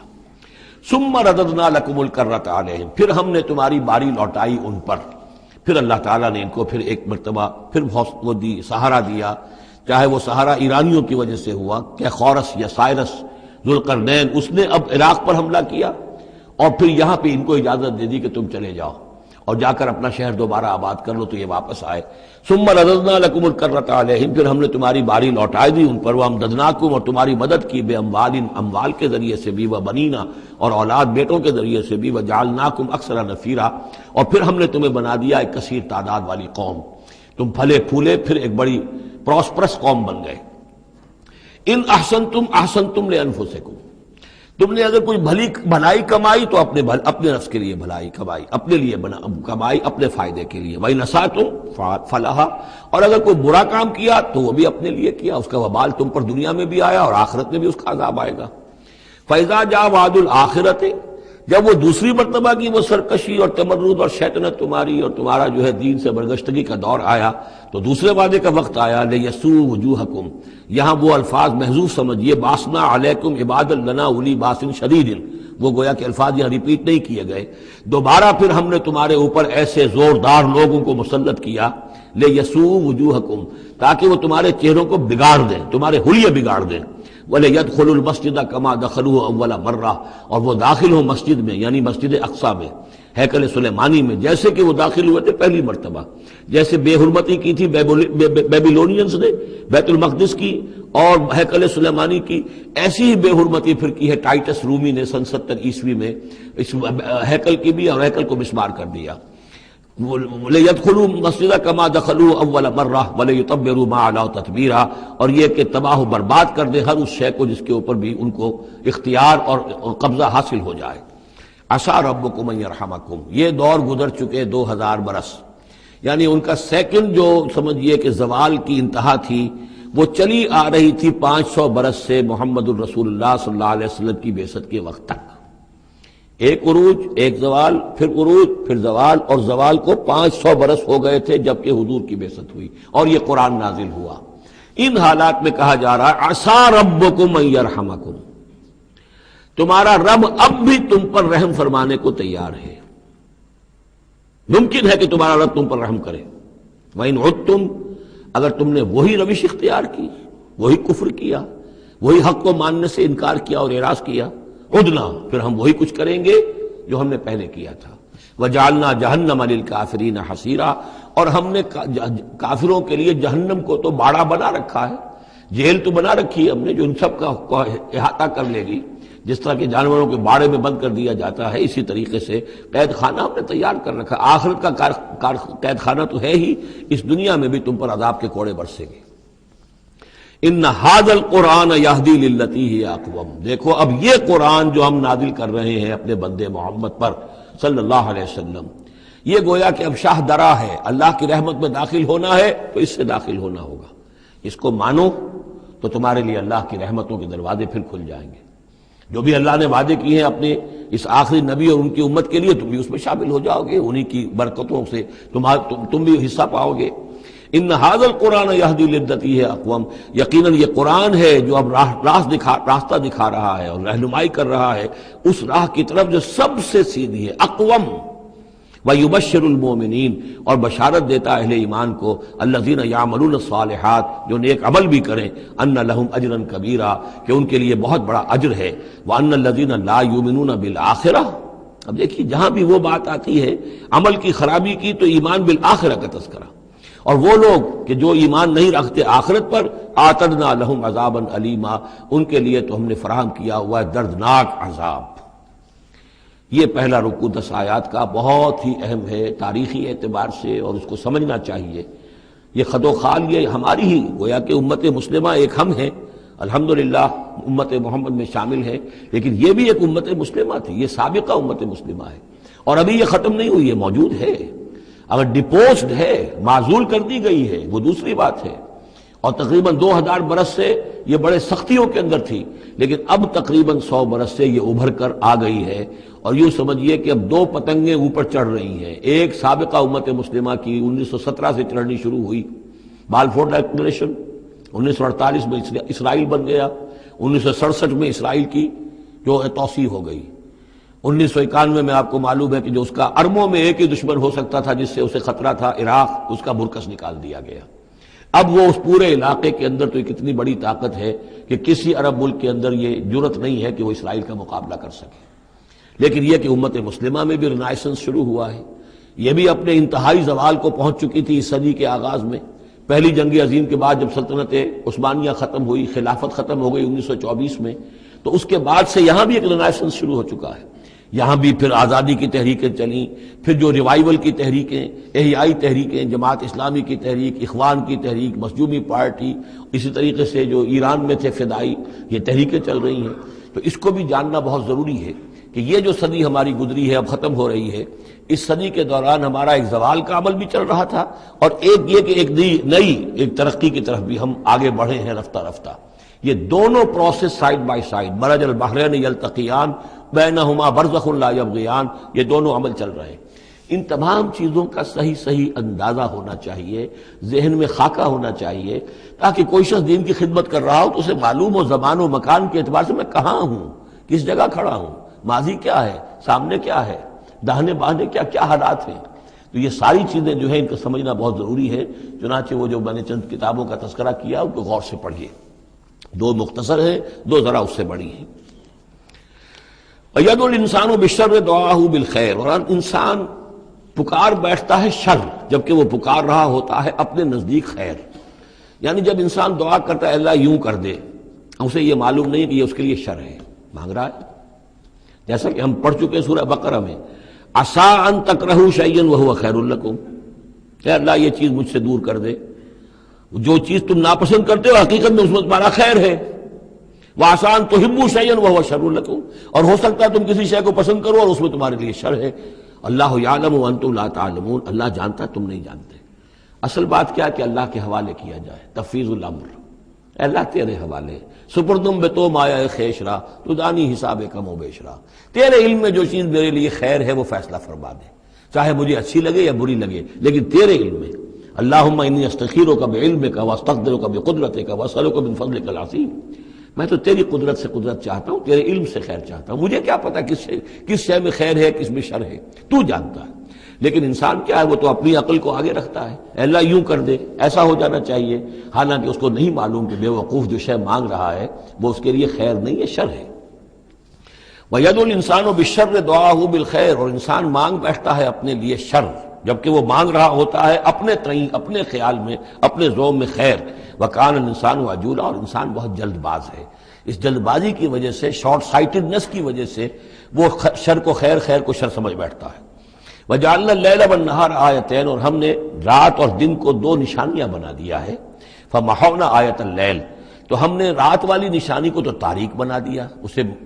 ثم رددنا لکم الکرۃ علیہم، پھر ہم نے تمہاری باری لوٹائی ان پر، پھر اللہ تعالیٰ نے ان کو پھر ایک مرتبہ پھر وہ دی سہارا دیا، چاہے وہ سہارا ایرانیوں کی وجہ سے ہوا کہ خورس یا سائرس ذوالقرنین، اس نے اب عراق پر حملہ کیا اور پھر یہاں پہ ان کو اجازت دے دی کہ تم چلے جاؤ اور جا کر اپنا شہر دوبارہ آباد کر لو، تو یہ واپس آئے۔ ثم رددنا لکم الکرۃ علیہم، پھر ہم نے تمہاری باری لوٹائی دی ان پر، وامددناکم، اور تمہاری مدد کی، بے اموال کے ذریعے سے بھی، وبنینا، اور اولاد بیٹوں کے ذریعے سے بھی، وجعلناکم اکثر نفیرا، اور پھر ہم نے تمہیں بنا دیا ایک کثیر تعداد والی قوم، تم پھلے پھولے پھر ایک بڑی پراسپرس قوم بن گئے۔ ان احسنتم احسنتم لانفسکم، تم نے اگر کوئی بھلائی کمائی تو اپنے نفس کے لیے بھلائی کمائی، اپنے لیے کمائی، اپنے فائدے کے لیے، وَإِنْ أَسَأْتُمْ فَلَهَا، اور اگر کوئی برا کام کیا تو وہ بھی اپنے لیے کیا، اس کا وبال تم پر دنیا میں بھی آیا اور آخرت میں بھی اس کا عذاب آئے گا۔ فَإِذَا جَاءَ وَعْدُ الْآخِرَةِ، جب وہ دوسری مرتبہ کی وہ سرکشی اور تمرد اور شیطنت تمہاری اور تمہارا جو ہے دین سے برگشتگی کا دور آیا، تو دوسرے وعدے کا وقت آیا، لِيَسُوءُ وُجُوهَكُمْ، یہاں وہ الفاظ محذوف سمجھیے، بَعَثْنَا عَلَيْكُمْ عِبَادًا لَنَا أُولِي بَأْسٍ شَدِيدٍ، وہ گویا کہ الفاظ یہاں ریپیٹ نہیں کیے گئے، دوبارہ پھر ہم نے تمہارے اوپر ایسے زوردار لوگوں کو مسلط کیا، لِيَسُوءُ وُجُوهَكُمْ، تاکہ وہ تمہارے چہروں کو بگاڑ دیں، تمہارے حلیے بگاڑ دیں، وَلِيَدْخُلُوا الْمَسْجِدَ كَمَا دَخَلُوهُ أَوَّلَ مَرَّةٍ، اور وہ داخل ہوں مسجد میں، یعنی مسجد اقصیٰ میں، ہیکل سلیمانی میں، جیسے کہ وہ داخل ہوئے تھے پہلی مرتبہ، جیسے بے حرمتی کی تھی بیبیلونینز نے بیت المقدس کی اور ہیکل سلیمانی کی، ایسی ہی بے حرمتی پھر کی ہے ٹائٹس رومی نے سن 70 عیسوی میں اس ہیکل کی بھی، اور ہیکل کو مسمار کر دیا۔ لِيَدْخُلُوا الْمَسْجِدَ كَمَا دَخَلُوهُ أَوَّلَ مَرَّةٍ وَلِيُتَبِّرُوا مَا عَلَوْا تَتْبِيرًا، اور یہ کہ تباہ و برباد کر دے ہر اس شے کو جس کے اوپر بھی ان کو اختیار اور قبضہ حاصل ہو جائے۔ عَسَىٰ رَبُّكُمْ أَن يَرْحَمَكُمْ، یہ دور گزر چکے 2000 برس، یعنی ان کا سیکنڈ جو سمجھیے کہ زوال کی انتہا تھی وہ چلی آ رہی تھی 500 برس سے محمد الرسول اللہ صلی اللہ علیہ وسلم کی بعثت کے وقت تک، ایک عروج، ایک زوال، پھر عروج، پھر زوال، اور زوال کو 500 برس ہو گئے تھے جبکہ حضور کی بعثت ہوئی اور یہ قرآن نازل ہوا۔ ان حالات میں کہا جا رہا ہے عسیٰ ربکم ان یرحمکم، تمہارا رب اب بھی تم پر رحم فرمانے کو تیار ہے، ممکن ہے کہ تمہارا رب تم پر رحم کرے۔ وَإِنْ عُدْتُمْ، اگر تم نے وہی روش اختیار کی، وہی کفر کیا، وہی حق کو ماننے سے انکار کیا اور اعراض کیا، عدنا، پھر ہم وہی کچھ کریں گے جو ہم نے پہلے کیا تھا۔ وَجَعَلْنَا جَهَنَّمَ لِلْكَافِرِينَ حَصِيرًا، اور ہم نے کافروں کے لیے جہنم کو تو باڑا بنا رکھا ہے، جیل تو بنا رکھی ہے ہم نے جو ان سب کا احاطہ کر لے گی، جس طرح کہ جانوروں کے باڑے میں بند کر دیا جاتا ہے، اسی طریقے سے قید خانہ ہم نے تیار کر رکھا۔ آخرت کا قید خانہ تو ہے ہی، اس دنیا میں بھی تم پر عذاب کے کوڑے برسیں گے۔ ان ھذا القرآن یہدی للتی ہی اقوم، دیکھو اب یہ قرآن جو ہم نازل کر رہے ہیں اپنے بندے محمد پر صلی اللہ علیہ وسلم، یہ گویا کہ اب شاہ درا ہے، اللہ کی رحمت میں داخل ہونا ہے تو اس سے داخل ہونا ہوگا، اس کو مانو تو تمہارے لیے اللہ کی رحمتوں کے دروازے پھر کھل جائیں گے۔ جو بھی اللہ نے وعدے کیے ہیں اپنے اس آخری نبی اور ان کی امت کے لیے، تم بھی اس میں شامل ہو جاؤ گے، انہی کی برکتوں سے تم بھی حصہ پاؤ گے۔ ان ھذا القرآن یہدی للتی ہے اقوم، یقیناً یہ قرآن ہے جو اب راستہ دکھا رہا ہے اور رہنمائی کر رہا ہے اس راہ کی طرف جو سب سے سیدھی ہے، اقوم۔ وَيُبَشِّرُ الْمُؤْمِنِينَ، اور بشارت دیتا اہل ایمان کو، الَّذِينَ يَعْمَلُونَ الصَّالِحَاتِ، جو نیک عمل بھی کریں، أَنَّ لَهُمْ أَجْرًا كَبِيرًا، کہ ان کے لیے بہت بڑا اجر ہے، وَأَنَّ الَّذِينَ لَا يُؤْمِنُونَ بِالْآخِرَةِ۔ اب دیکھیے جہاں بھی وہ بات آتی ہے عمل کی خرابی کی تو ایمان بالآخرہ کا تذکرہ، اور وہ لوگ کہ جو ایمان نہیں رکھتے آخرت پر، آتدنا لہم عذابا علیما، ان کے لیے تو ہم نے فراہم کیا ہوا ہے دردناک عذاب۔ یہ پہلا رکوع 10 آیات کا بہت ہی اہم ہے تاریخی اعتبار سے، اور اس کو سمجھنا چاہیے۔ یہ خد و خال یہ ہماری ہی گویا کہ امت مسلمہ ایک ہم ہیں، الحمدللہ امت محمد میں شامل ہے، لیکن یہ بھی ایک امت مسلمہ تھی، یہ سابقہ امت مسلمہ ہے، اور ابھی یہ ختم نہیں ہوئی، یہ موجود ہے۔ اگر ڈپوزڈ ہے، معزول کر دی گئی ہے، وہ دوسری بات ہے، اور تقریباً 2000 برس سے یہ بڑے سختیوں کے اندر تھی، لیکن اب تقریباً 100 برس سے یہ ابھر کر آ گئی ہے، اور یوں سمجھیے کہ اب 2 پتنگیں اوپر چڑھ رہی ہیں۔ ایک سابقہ امت مسلمہ کی 1917 سے چڑھنی شروع ہوئی، بالفور ڈکلریشن، 1948 میں اسرائیل بن گیا، 1967 میں اسرائیل کی جو توسیع ہو گئی، 1991 میں آپ کو معلوم ہے کہ جو اس کا اربوں میں ایک ہی دشمن ہو سکتا تھا جس سے اسے خطرہ تھا، عراق، اس کا برکس نکال دیا گیا۔ اب وہ اس پورے علاقے کے اندر تو ایک اتنی بڑی طاقت ہے کہ کسی عرب ملک کے اندر یہ جرت نہیں ہے کہ وہ اسرائیل کا مقابلہ کر سکے۔ لیکن یہ کہ امت مسلمہ میں بھی رنائسنس شروع ہوا ہے، یہ بھی اپنے انتہائی زوال کو پہنچ چکی تھی اس صدی کے آغاز میں۔ پہلی جنگ عظیم کے بعد جب سلطنت عثمانیہ ختم ہوئی، خلافت ختم ہو گئی 1924 میں، تو اس کے بعد سے یہاں بھی ایک رنائسنس شروع ہو چکا ہے۔ یہاں بھی پھر آزادی کی تحریکیں چلیں، پھر جو ریوائیول کی تحریکیں، احیائی تحریکیں، جماعت اسلامی کی تحریک، اخوان کی تحریک، مظلومی پارٹی، اسی طریقے سے جو ایران میں تھے فدائی، یہ تحریکیں چل رہی ہیں۔ تو اس کو بھی جاننا بہت ضروری ہے کہ یہ جو صدی ہماری گزری ہے، اب ختم ہو رہی ہے، اس صدی کے دوران ہمارا ایک زوال کا عمل بھی چل رہا تھا، اور ایک یہ کہ ایک نئی ایک ترقی کی طرف بھی ہم آگے بڑھے ہیں رفتہ رفتہ۔ یہ دونوں پروسیس سائیڈ بائی سائیڈ، مرج البحرین یلتقیان بینہما برزخ لا یبغیان، یہ دونوں عمل چل رہے ہیں۔ ان تمام چیزوں کا صحیح اندازہ ہونا چاہیے، ذہن میں خاکہ ہونا چاہیے، تاکہ کوئی شخص دین کی خدمت کر رہا ہو تو اسے معلوم ہو زمان و مکان کے اعتبار سے میں کہاں ہوں، کس جگہ کھڑا ہوں، ماضی کیا ہے، سامنے کیا ہے، داہنے بائیں کیا حالات ہیں۔ تو یہ ساری چیزیں جو ہیں ان کو سمجھنا بہت ضروری ہے۔ چنانچہ وہ جو میں نے چند کتابوں کا تذکرہ کیا ان کو غور سے پڑھیے، 2 مختصر ہیں، 2 ذرا اس سے بڑی ہیں۔ وَيَدْعُو الْإِنسَانُ بِالشَّرِّ دُعَاءَهُ بِالْخَيْرِ، اور انسان پکار بیٹھتا ہے شر جبکہ وہ پکار رہا ہوتا ہے اپنے نزدیک خیر۔ یعنی جب انسان دعا کرتا ہے اللہ یوں کر دے، اسے یہ معلوم نہیں کہ یہ اس کے لیے شر ہے، مانگ رہا ہے، جیسا کہ ہم پڑھ چکے ہیں سورہ بقرہ میں، عَسَىٰ أَن تَكْرَهُوا شَيْئًا وَهُوَ خَيْرٌ لَكُمْ، کہ اللہ یہ چیز مجھ سے دور کر دے، جو چیز تم ناپسند کرتے ہو حقیقت میں اس میں تمہارا خیر ہے۔ وَعَسَىٰ أَن تُحِبُّوا شَيْئًا وَهُوَ شَرٌّ لَكُمْ، اور ہو سکتا ہے تم کسی شے کو پسند کرو اور اس میں تمہارے لیے شر ہے۔ اللہ یعلم وانتم لا تعلمون، اللہ جانتا ہے تم نہیں جانتے۔ اصل بات کیا ہے کہ اللہ کے حوالے کیا جائے، تفویض الامر، اے اللہ تیرے حوالے، سپردم بے تو مایا خیش را تو دانی حساب کم و بیش را، تیرے علم میں جو چیز میرے لیے خیر ہے وہ فیصلہ فرما دے، چاہے مجھے اچھی لگے یا بری لگے، لیکن تیرے علم میں۔ اللہم انی استخیرک بعلمک واستقدرک بقدرتک واسألک من فضلک العظیم، میں تو تیری قدرت سے قدرت چاہتا ہوں، تیرے علم سے خیر چاہتا ہوں، مجھے کیا پتا کس شے میں خیر ہے کس میں شر ہے، تو جانتا ہے۔ لیکن انسان کیا ہے، وہ تو اپنی عقل کو آگے رکھتا ہے، اے اللہ یوں کر دے، ایسا ہو جانا چاہیے، حالانکہ اس کو نہیں معلوم کہ بے وقوف جو شے مانگ رہا ہے وہ اس کے لیے خیر نہیں ہے، شر ہے۔ وَيَدْعُو الْإِنسَانُ بِالشَّرِّ دُعَاءَهُ بِالْخَيْرِ، اور انسان مانگ بیٹھتا ہے اپنے لیے شر جبکہ وہ مانگ رہا ہوتا ہے اپنے تئیں، اپنے خیال میں، اپنے ذوق میں خیر۔ وَكَانَ الْإِنسَانُ عَجُولًا، اور انسان بہت جلد باز ہے، اس جلد بازی کی وجہ سے، شارٹ سائٹڈنس کی وجہ سے وہ شر کو خیر، خیر کو شر سمجھ بیٹھتا ہے۔ وَجَعَلْنَا اللَّيْلَ وَالنَّهَارَ آیَتَيْنِ، اور ہم نے رات اور دن کو 2 نشانیاں بنا دیا ہے۔ فَمَحَوْنَا آیَةَ اللَّيْلِ، تو ہم نے رات والی نشانی کو تو تاریک بنا دیا،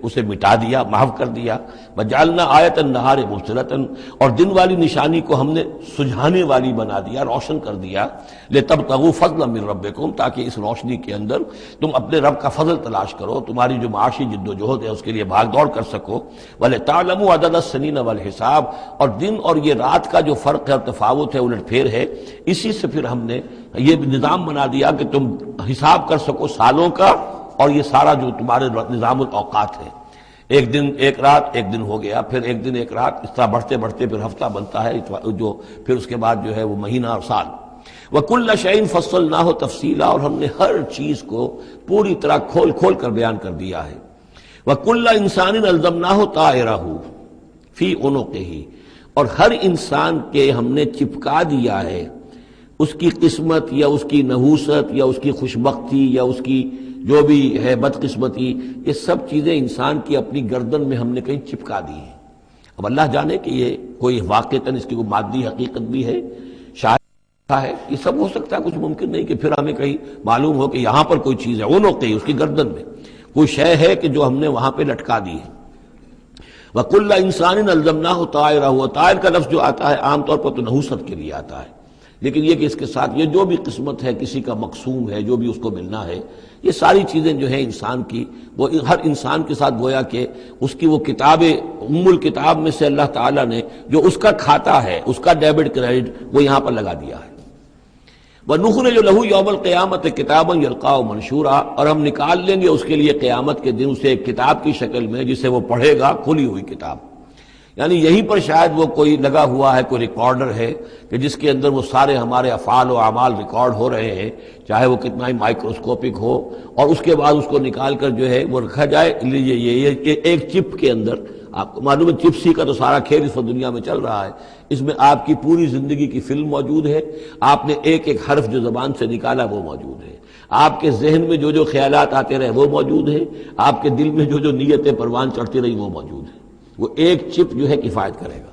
اسے مٹا دیا، محو کر دیا. وجعلنا آیۃ النہار مبصرۃ، اور دن والی نشانی کو ہم نے سجھانے والی بنا دیا، روشن کر دیا. لتبتغوا فضلا من ربکم، تاکہ اس روشنی کے اندر تم اپنے رب کا فضل تلاش کرو، تمہاری جو معاشی جد و جہد ہے اس کے لیے بھاگ دوڑ کر سکو. ولتعلموا عدد السنین والحساب، اور دن اور یہ رات کا جو فرق ہے اور تفاوت ہے، الٹ پھیر ہے، اسی سے پھر ہم نے یہ نظام بنا دیا کہ تم حساب کر سکو سالوں کا، اور یہ سارا جو تمہارے نظام الاوقات ہے، ایک دن ایک رات ایک دن ہو گیا، پھر ایک دن ایک رات، اس طرح بڑھتے بڑھتے پھر ہفتہ بنتا ہے، جو پھر اس کے بعد جو ہے وہ مہینہ اور سال. وَكُلَّ شَيْءٍ فَصَّلْنَاهُ تَفْصِيلًا، اور ہم نے ہر چیز کو پوری طرح کھول کھول کر بیان کر دیا ہے. وَكُلَّ إِنسَانٍ أَلْزَمْنَاهُ طَائِرَهُ فِي عُنُقِهِ، اور ہر انسان کے ہم نے چپکا دیا ہے اس کی قسمت یا اس کی نحوست یا اس کی خوشبختی یا اس کی جو بھی ہے بدقسمتی، یہ سب چیزیں انسان کی اپنی گردن میں ہم نے کہیں چپکا دی ہیں. اب اللہ جانے کہ یہ کوئی واقعتاً اس کی کوئی مادی حقیقت بھی ہے، شاید ہے، یہ سب ہو سکتا ہے، کچھ ممکن نہیں کہ پھر ہمیں کہیں معلوم ہو کہ یہاں پر کوئی چیز ہے، وہ نوقی اس کی گردن میں کوئی شے ہے کہ جو ہم نے وہاں پہ لٹکا دی ہے. وَكُلَّ إِنسَانٍ أَلْزَمْنَاهُ طَائِرَهُ، طائر کا لفظ جو آتا ہے عام طور پر تو نحوست کے لیے آتا ہے، لیکن یہ کہ اس کے ساتھ یہ جو بھی قسمت ہے، کسی کا مقسوم ہے، جو بھی اس کو ملنا ہے، یہ ساری چیزیں جو ہیں انسان کی، وہ ہر انسان کے ساتھ گویا کہ اس کی وہ کتاب ام الکتاب میں سے اللہ تعالیٰ نے جو اس کا کھاتا ہے، اس کا ڈیبٹ کریڈٹ وہ یہاں پر لگا دیا ہے. وَنُخْرِجُ لَهُ يَوْمَ الْقِيَامَةِ كِتَابًا يَلْقَاهُ مَنشُورًا، اور ہم نکال لیں گے اس کے لیے قیامت کے دن اسے ایک کتاب کی شکل میں جسے وہ پڑھے گا، کھلی ہوئی کتاب. یعنی یہیں پر شاید وہ کوئی لگا ہوا ہے، کوئی ریکارڈر ہے کہ جس کے اندر وہ سارے ہمارے افعال و اعمال ریکارڈ ہو رہے ہیں، چاہے وہ کتنا ہی مائکروسکوپک ہو، اور اس کے بعد اس کو نکال کر جو ہے وہ رکھا جائے. یہ ایک چپ کے اندر، آپ کو معلوم ہے چپسی کا تو سارا کھیل اس وقت دنیا میں چل رہا ہے، اس میں آپ کی پوری زندگی کی فلم موجود ہے، آپ نے ایک ایک حرف جو زبان سے نکالا وہ موجود ہے، آپ کے ذہن میں جو جو خیالات آتے رہے وہ موجود ہے، آپ کے دل میں جو جو نیتیں پروان چڑھتی رہی وہ موجود ہے. وہ ایک چپ جو ہے کفایت کرے گا.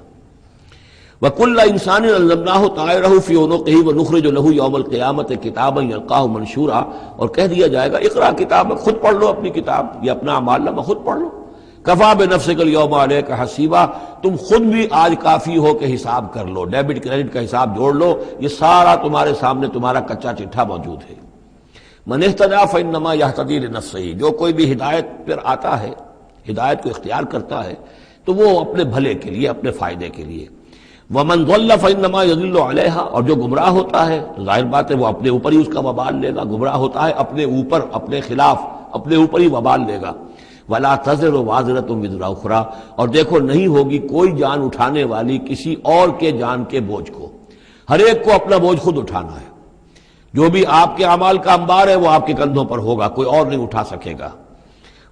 وَكُلَّ إِنسَانٍ أَلْزَمْنَاهُ طَائِرَهُ فِي عُنُقِهِ وَنُخْرِجُ لَهُ يَوْمَ الْقِيَامَةِ كِتَابًا يَلْقَاهُ مَنشُورًا، اور کہہ دیا جائے گا اقرا کتابک، خود پڑھ لو اپنی کتاب، یہ اپنا اعمال نامہ خود پڑھ لو. کفا بنفسک اليوم علیک حسیبا، تم خود بھی آج کافی ہو کہ حساب کر لو، ڈیبٹ کریڈٹ کا حساب جوڑ لو، یہ سارا تمہارے سامنے تمہارا کچا چٹھا موجود ہے. من اہتدی فانما یہتدی لنفسہ، جو کوئی بھی ہدایت پر آتا ہے، ہدایت کو اختیار کرتا ہے تو وہ اپنے بھلے کے لیے، اپنے فائدے کے لیے. ومن ضل فانما یضل علیہا، اور جو گمراہ ہوتا ہے تو ظاہر بات ہے وہ اپنے اوپر ہی اس کا وبال لے گا، گمراہ ہوتا ہے اپنے اوپر، اپنے خلاف، اپنے اوپر ہی وبال لے گا. ولا تزر وازرۃ وزر اخری، اور دیکھو نہیں ہوگی کوئی جان اٹھانے والی کسی اور کے جان کے بوجھ کو، ہر ایک کو اپنا بوجھ خود اٹھانا ہے. جو بھی آپ کے اعمال کا انبار ہے وہ آپ کے کندھوں پر ہوگا، کوئی اور نہیں اٹھا سکے گا.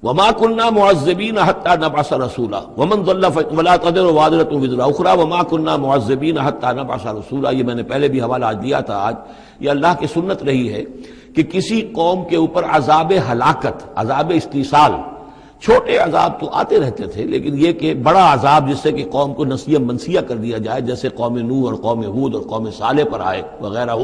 وما كنا معذبين حتى نبعث رسولا ومن ضل ولا تزر وازرة وزر اخرى وما كنا معذبين حتى نبعث رسولا. یہ میں نے پہلے بھی حوالہ دیا تھا. آج یہ اللہ کی سنت رہی ہے کہ کسی قوم کے اوپر عذاب ہلاکت، عذاب استیصال، چھوٹے عذاب تو آتے رہتے تھے، لیکن یہ کہ بڑا عذاب جس سے کہ قوم کو نسیہ منسیہ کر دیا جائے، جیسے قوم نوح اور قوم ہود اور قوم صالح پر آئے وغیرہ،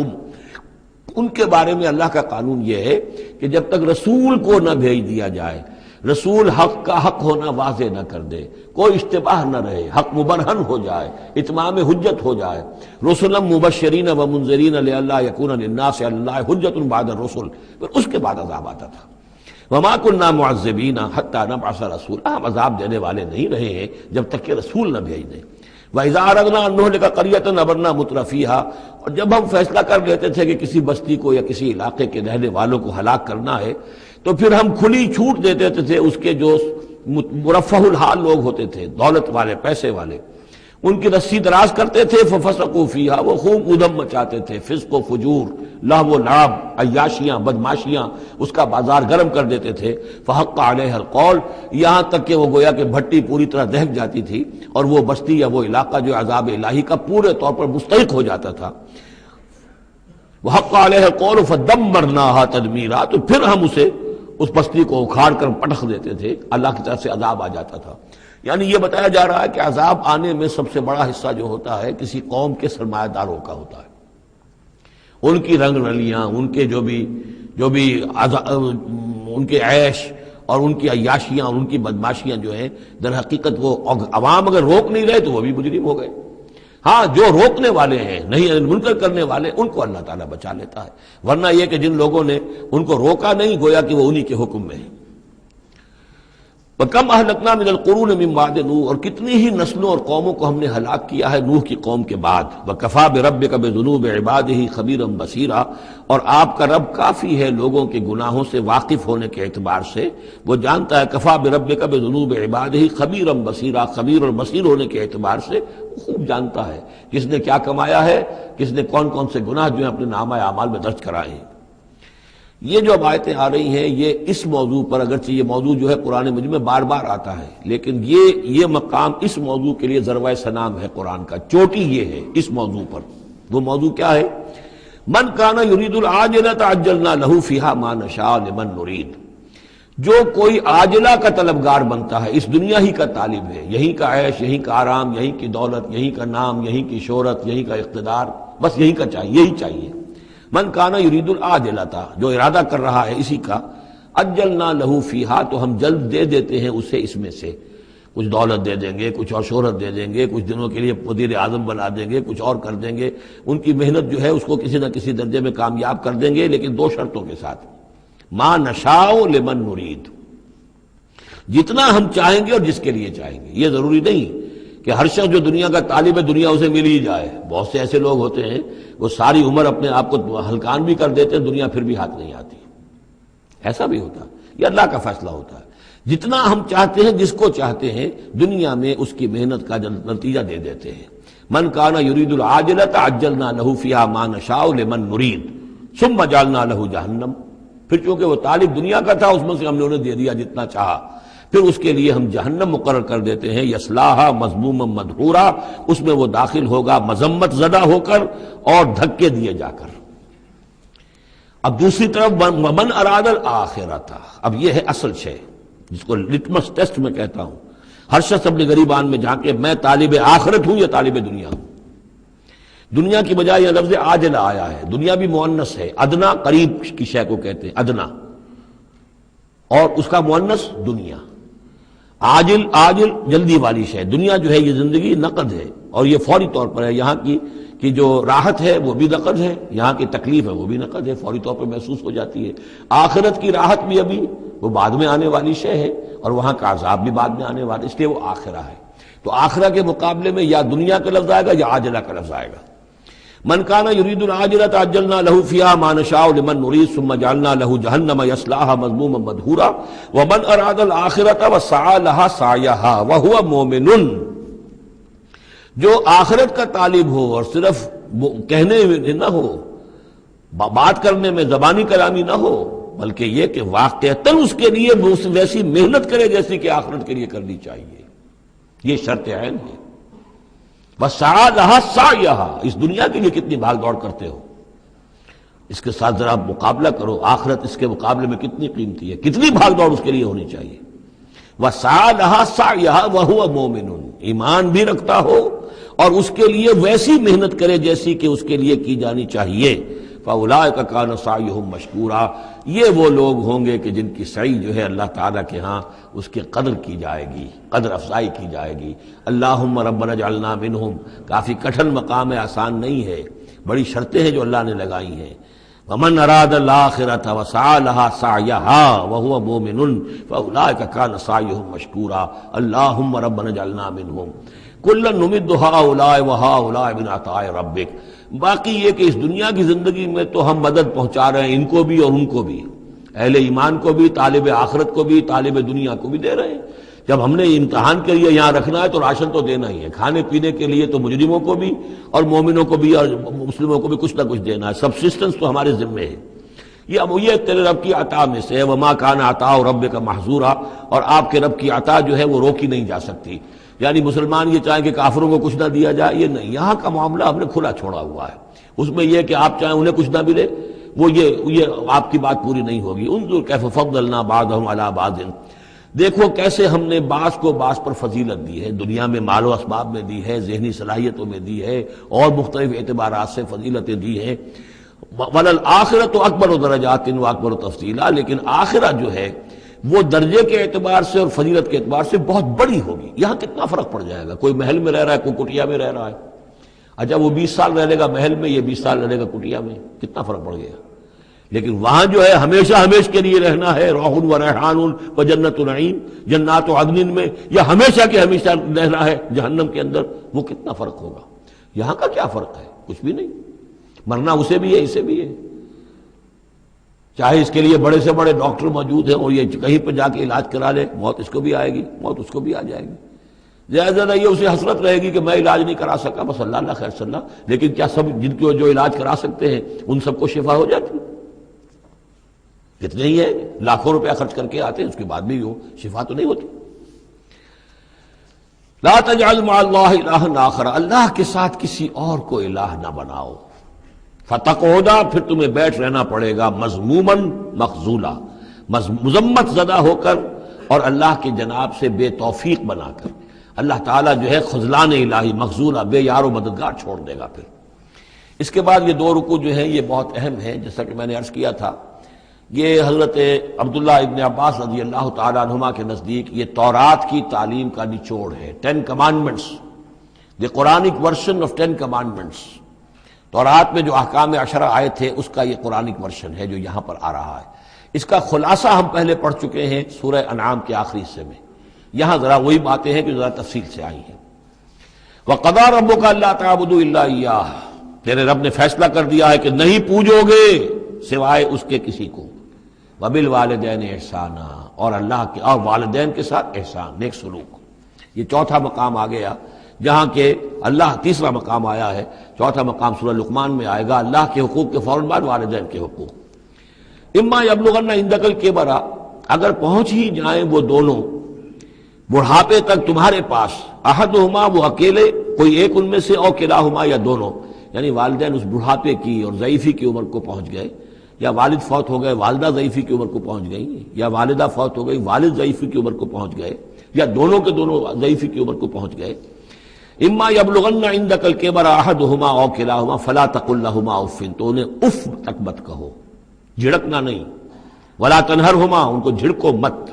ان کے بارے میں اللہ کا قانون یہ ہے کہ جب تک رسول کو نہ بھیج دیا جائے، رسول حق کا حق ہونا واضح نہ کر دے، کوئی اشتباہ نہ رہے، حق مبرہن ہو جائے، اتمام حجت ہو جائے. رسلا مبشرین و منذرین لئلا یکون للناس علی اللہ حجت بعد الرسل، پھر اس کے بعد عذاب آتا تھا. وما كنا معذبین حتی نبعث رسولا، ہم عذاب دینے والے نہیں رہے ہیں جب تک کہ رسول نہ بھیج دیں. وَإِذَا أَرَدْنَا أَن نُهْلِكَ قَرْيَةً أَمَرْنَا مُتْرَفِيهَا، اور جب ہم فیصلہ کر لیتے تھے کہ کسی بستی کو یا کسی علاقے کے رہنے والوں کو ہلاک کرنا ہے تو پھر ہم کھلی چھوٹ دیتے تھے اس کے جو مرفہ الحال لوگ ہوتے تھے، دولت والے، پیسے والے، ان کی رسی دراز کرتے تھے. فَفَسَقُوا فِيهَا، وہ خوب ادھم مچاتے تھے، فسق و فجور، لہو و لعب، عیاشیاں، بدماشیاں، اس کا بازار گرم کر دیتے تھے. فحق علیہ القول، یہاں تک کہ وہ گویا کہ بھٹی پوری طرح دہک جاتی تھی اور وہ بستی یا وہ علاقہ جو عذاب الہی کا پورے طور پر مستحق ہو جاتا تھا. وحق علیہ القول فدمرناها تدمیرا، تو پھر ہم اسے، اس بستی کو اکھاڑ کر پٹخ دیتے تھے، اللہ کی طرف سے عذاب آ جاتا تھا. یعنی یہ بتایا جا رہا ہے کہ عذاب آنے میں سب سے بڑا حصہ جو ہوتا ہے کسی قوم کے سرمایہ داروں کا ہوتا ہے، ان کی رنگ رلیاں، ان کے جو بھی جو بھی ان کے عیش اور ان کی عیاشیاں اور ان کی بدماشیاں جو ہیں در حقیقت وہ عوام اگر روک نہیں رہے تو وہ بھی مجرم ہو گئے. ہاں جو روکنے والے ہیں نہیں منکر کرنے والے ان کو اللہ تعالیٰ بچا لیتا ہے، ورنہ یہ کہ جن لوگوں نے ان کو روکا نہیں گویا کہ وہ انہی کے حکم میں ہیں. وَكَمْ أَهْلَكْنَا مِنَ الْقُرُونِ مِنْ بَعْدِ نوح، اور کتنی ہی نسلوں اور قوموں کو ہم نے ہلاک کیا ہے نوح کی قوم کے بعد. وَكَفَى بِرَبِّكَ بِذُنُوبِ عِبَادِهِ خَبِيرًا بَصِيرًا، اور آپ کا رب کافی ہے لوگوں کے گناہوں سے واقف ہونے کے اعتبار سے، وہ جانتا ہے. کفا بربک بذنوب عبادہ خبیرا بصیرا، خبیر اور بصیر ہونے کے اعتبار سے خوب جانتا ہے کس نے کیا کمایا ہے، کس نے کون کون سے گناہ جو ہیں اپنے نامہ اعمال میں درج کرائے ہیں. یہ جو اب آیتیں آ رہی ہیں یہ اس موضوع پر، اگرچہ یہ موضوع جو ہے قرآن مجید میں بار بار آتا ہے، لیکن یہ مقام اس موضوع کے لیے ذروہ سنام ہے قرآن کا، چوٹی یہ ہے اس موضوع پر. وہ موضوع کیا ہے؟ من کان یرید العاجلۃ عجلنا لہ فیہا ما نشاء لمن نرید. جو کوئی عاجلہ کا طلبگار بنتا ہے، اس دنیا ہی کا طالب ہے، یہیں کا عیش، یہیں کا آرام، یہیں کی دولت، یہیں کا نام، یہیں کی شہرت، یہیں کا اقتدار، بس یہیں کا چاہیے، یہی چاہیے. من کانا یرید العاجلۃ، جو ارادہ کر رہا ہے اسی کا، عجلنا لہ فیہا، تو ہم جلد دے دیتے ہیں اسے اس میں سے. کچھ دولت دے دیں گے، کچھ اور شہرت دے دیں گے، کچھ دنوں کے لیے وزیر اعظم بنا دیں گے، کچھ اور کر دیں گے. ان کی محنت جو ہے اس کو کسی نہ کسی درجے میں کامیاب کر دیں گے، لیکن دو شرطوں کے ساتھ. ما نشاء لمن نرید، جتنا ہم چاہیں گے اور جس کے لیے چاہیں گے. یہ ضروری نہیں کہ ہر شخص جو دنیا کا طالب ہے دنیا اسے مل ہی جائے. بہت سے ایسے لوگ ہوتے ہیں وہ ساری عمر اپنے آپ کو ہلکان بھی کر دیتے ہیں، دنیا پھر بھی ہاتھ نہیں آتی. ایسا بھی ہوتا ہے، یہ اللہ کا فیصلہ ہوتا ہے. جتنا ہم چاہتے ہیں، جس کو چاہتے ہیں، دنیا میں اس کی محنت کا نتیجہ دے دیتے ہیں. من کان یرید العاجلۃ عجلنا لہ فیہا ما نشاء لمن نرید ثم جعلنا لہ جہنم. پھر چونکہ وہ طالب دنیا کا تھا، اس میں سے ہم نے انہیں دے دیا جتنا چاہا، پھر اس کے لیے ہم جہنم مقرر کر دیتے ہیں. یصلاھا مذموما مدحورا، اس میں وہ داخل ہوگا مذمت زدہ ہو کر اور دھکے دیے جا کر. اب دوسری طرف من اراد الآخرۃ، اب یہ ہے اصل شے جس کو لٹمس ٹیسٹ میں کہتا ہوں. ہر شخص اپنے گریبان میں جا کے میں طالب آخرت ہوں یا طالب دنیا ہوں. دنیا کی بجائے یہ لفظ عاجلہ آیا ہے. دنیا بھی مؤنث ہے، ادنا قریب کی شے کو کہتے ہیں ادنا، اور اس کا مؤنث دنیا. عاجل جلدی والی شے. دنیا جو ہے یہ زندگی نقد ہے اور یہ فوری طور پر ہے. یہاں کی جو راحت ہے وہ بھی نقد ہے، یہاں کی تکلیف ہے وہ بھی نقد ہے، فوری طور پر محسوس ہو جاتی ہے. آخرت کی راحت بھی ابھی وہ بعد میں آنے والی شے ہے، اور وہاں کا عذاب بھی بعد میں آنے والا، اس لیے وہ آخرہ ہے. تو آخرہ کے مقابلے میں یا دنیا کا لفظ آئے گا یا عاجلہ کا لفظ آئے گا. من کان یرید العاجلۃ عجلنا لہ فیہا ما نشاء لمن نرید ثم جعلنا لہ جہنم یصلاھا مذموما مدحورا ومن اراد الآخرۃ وسعی لہا سعیہا وہو مومن. جو آخرت کا طالب ہو اور صرف کہنے میں نہ ہو، بات کرنے میں زبانی کلامی نہ ہو، بلکہ یہ کہ واقعتاً اس کے لیے ویسی محنت کرے جیسی کہ آخرت کے لیے کرنی چاہیے. یہ شرط عین ہے. وسعی لہا سعیہا، اس دنیا کے لیے کتنی بھاگ دوڑ کرتے ہو، اس کے ساتھ ذرا مقابلہ کرو. آخرت اس کے مقابلے میں کتنی قیمتی ہے، کتنی بھاگ دوڑ اس کے لیے ہونی چاہیے. وسعی لہا سعیہا وہو مومن، ایمان بھی رکھتا ہو اور اس کے لیے ویسی محنت کرے جیسی کہ اس کے لیے کی جانی چاہیے. فَأُولَٰئِکَ كَانَ سَعْیُهُم مَشْکُورًا، یہ وہ لوگ ہوں گے کہ جن کی سعی جو ہے اللہ تعالیٰ کے ہاں اس کی قدر کی جائے گی، قدر افزائی کی جائے گی. اللہم ربنا اجعلنا منہم، کافی کٹھن مقام ہے، آسان نہیں ہے، بڑی شرطیں ہیں جو اللہ نے لگائی ہیں. ومن اراد الآخرۃ وسعی لہا سعیہا وہو مومن فاولئک کان سعیہم مشکورا. اللہم ربنا اجعلنا منہم کلا نمد ہؤلاء وہؤلاء من عطاء ربک. باقی یہ کہ اس دنیا کی زندگی میں تو ہم مدد پہنچا رہے ہیں ان کو بھی اور ان کو بھی، اہل ایمان کو بھی، طالب آخرت کو بھی، طالب دنیا کو بھی دے رہے ہیں. جب ہم نے امتحان کے لیے یہاں رکھنا ہے تو راشن تو دینا ہی ہے، کھانے پینے کے لیے تو مجرموں کو بھی اور مومنوں کو بھی اور مسلموں کو بھی کچھ نہ کچھ دینا ہے. سبسسٹنس تو ہمارے ذمے ہے. یہ تیرے رب کی عطا میں سے ہے. وما کان عطاء ربک محظورا، اور آپ کے رب کی عطا جو ہے وہ روکی نہیں جا سکتی. یعنی مسلمان یہ چاہیں کہ کافروں کو کچھ نہ دیا جائے، یہ نہیں. یہاں کا معاملہ ہم نے کھلا چھوڑا ہوا ہے. اس میں یہ کہ آپ چاہیں انہیں کچھ نہ ملے، وہ یہ آپ کی بات پوری نہیں ہوگی. انظر کیف فضلنا بعضهم علی بعض، دیکھو کیسے ہم نے بعض کو بعض پر فضیلت دی ہے. دنیا میں مال و اسباب میں دی ہے، ذہنی صلاحیتوں میں دی ہے، اور مختلف اعتبارات سے فضیلتیں دی ہیں. وَلَلْآخِرَةُ أَكْبَرُ دَرَجَاتٍ وَأَكْبَرُ تَفْضِيلًا، لیکن آخرہ جو ہے وہ درجے کے اعتبار سے اور فضیلت کے اعتبار سے بہت بڑی ہوگی۔ یہاں کتنا فرق پڑ جائے گا، کوئی محل میں رہ رہا ہے، کوئی کٹیا میں رہ رہا ہے۔ اچھا وہ 20 سال رہے گا محل میں، یہ 20 سال رہے گا کٹیا میں، کتنا فرق پڑ گیا۔ لیکن وہاں جو ہے ہمیشہ ہمیشہ کے لیے رہنا ہے، روح و ریحان و جنت نعیم، جنات و عدن میں، یا ہمیشہ کے ہمیشہ رہنا ہے جہنم کے اندر، وہ کتنا فرق ہوگا۔ یہاں کا کیا فرق ہے؟ کچھ بھی نہیں، مرنا اسے بھی ہے اسے بھی ہے، چاہے اس کے لیے بڑے سے بڑے ڈاکٹر موجود ہیں اور یہ کہیں پہ جا کے علاج کرا لے، موت اس کو بھی آئے گی، موت اس کو بھی آ جائے گی۔ زیادہ زیادہ یہ اسے حسرت رہے گی کہ میں علاج نہیں کرا سکا، بس اللہ اللہ خیر صلی اللہ، لیکن کیا سب جن کو جو علاج کرا سکتے ہیں ان سب کو شفا ہو جاتی؟ کتنے ہی ہیں لاکھوں روپیہ خرچ کر کے آتے ہیں، اس کے بعد بھی وہ شفا تو نہیں ہوتی۔ لا تجعل مع اللہ الہا آخر، اللہ کے ساتھ کسی اور کو الہ نہ بناؤ۔ فتقعدا، پھر تمہیں بیٹھ رہنا پڑے گا مذموما مخذولا، مذمت زدہ ہو کر اور اللہ کے جناب سے بے توفیق بنا کر۔ اللہ تعالیٰ جو ہے خذلان الہی، مخذولا، بے یار و مددگار چھوڑ دے گا۔ پھر اس کے بعد یہ دو رکوع جو ہیں یہ بہت اہم ہیں، جیسا کہ میں نے عرض کیا تھا، یہ حضرت عبداللہ ابن عباس رضی اللہ تعالیٰ عنہما کے نزدیک یہ تورات کی تعلیم کا نچوڑ ہے، 10 commandments، the Quranic version of 10 commandments۔ تورات میں جو احکام عشرہ آئے تھے اس کا یہ قرآنک ورژن ہے جو یہاں پر آ رہا ہے۔ اس کا خلاصہ ہم پہلے پڑھ چکے ہیں سورہ انعام کے آخری حصے میں، یہاں ذرا وہی باتیں ہیں جو ذرا تفصیل سے آئی ہیں۔ وَقَضَىٰ رَبُّكَ أَلَّا تَعْبُدُوا إِلَّا إِيَّاهُ، تیرے رب نے فیصلہ کر دیا ہے کہ نہیں پوجو گے سوائے اس کے کسی کو۔ وَبِالْوَالِدَيْنِ إِحْسَانًا، اور اللہ کے اور والدین کے ساتھ احسان، نیک سلوک۔ یہ چوتھا مقام آ گیا جہاں کہ اللہ، تیسرا مقام آیا ہے، چوتھا مقام سورہ لقمان میں آئے گا، اللہ کے حقوق کے فوراً بعد والدین کے حقوق۔ اما یبلغن عندک الکبر، اگر پہنچ ہی جائیں وہ دونوں بڑھاپے تک تمہارے پاس، احدہما، وہ اکیلے، کوئی ایک ان میں سے، او کلاہما، یا دونوں، یعنی والدین اس بڑھاپے کی اور ضعیفی کی عمر کو پہنچ گئے، یا والد فوت ہو گئے والدہ ضعیفی کی عمر کو پہنچ گئی، یا والدہ فوت ہو گئی والد ضعیفی کی عمر کو پہنچ گئے، یا دونوں کے دونوں ضعیفی کی عمر کو پہنچ گئے۔ اما یبلغن عندک الکبر احدہما او کلاہما فلا تقل لہما اف، تو انہیں اف تک مت کہو، جھڑکنا نہیں، ولا تنہرہما، ان کو جھڑکو مت،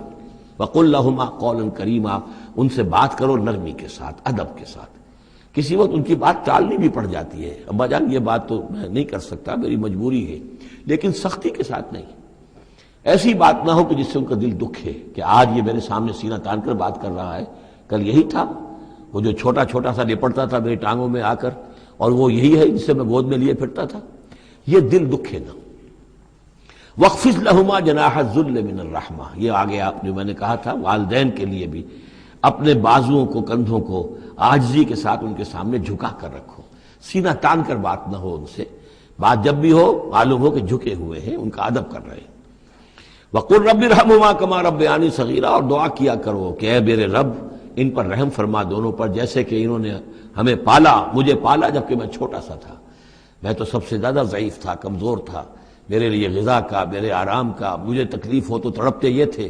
وقل لہما قولا کریما، ان سے بات کرو نرمی کے ساتھ، ادب کے ساتھ۔ کسی وقت ان کی بات ٹالنی بھی پڑ جاتی ہے، ابا جان یہ بات تو میں نہیں کر سکتا، میری مجبوری ہے، لیکن سختی کے ساتھ نہیں۔ ایسی بات نہ ہو کہ جس سے ان کا دل دکھے کہ آج یہ میرے سامنے سینہ تان کر بات کر رہا ہے، کل یہی تھا وہ جو چھوٹا چھوٹا سا لپٹتا تھا میری ٹانگوں میں آ کر، اور وہ یہی ہے جسے میں گود میں لیے پھرتا تھا، یہ دل دکھے نہ۔ وَاخْفِضْ لَهُمَا جَنَاحَ الذُّلِّ مِنَ الرَّحْمَةِ، یہ آگے آپ جو میں نے کہا تھا والدین کے لیے بھی اپنے بازوؤں کو، کندھوں کو عاجزی کے ساتھ ان کے سامنے جھکا کر رکھو، سینہ تان کر بات نہ ہو ان سے، بات جب بھی ہو معلوم ہو کہ جھکے ہوئے ہیں، ان کا ادب کر رہے ہیں۔ وَقُلْ رَبِّ ارْحَمْهُمَا كَمَا رَبَّيَانِي صَغِيرًا، اور دعا کیا کرو کہ اے میرے رب ان پر رحم فرما دونوں پر، جیسے کہ انہوں نے ہمیں پالا، مجھے پالا جبکہ میں چھوٹا سا تھا، میں تو سب سے زیادہ ضعیف تھا، کمزور تھا، میرے لیے غذا کا، میرے آرام کا، مجھے تکلیف ہو تو تڑپتے یہ تھے،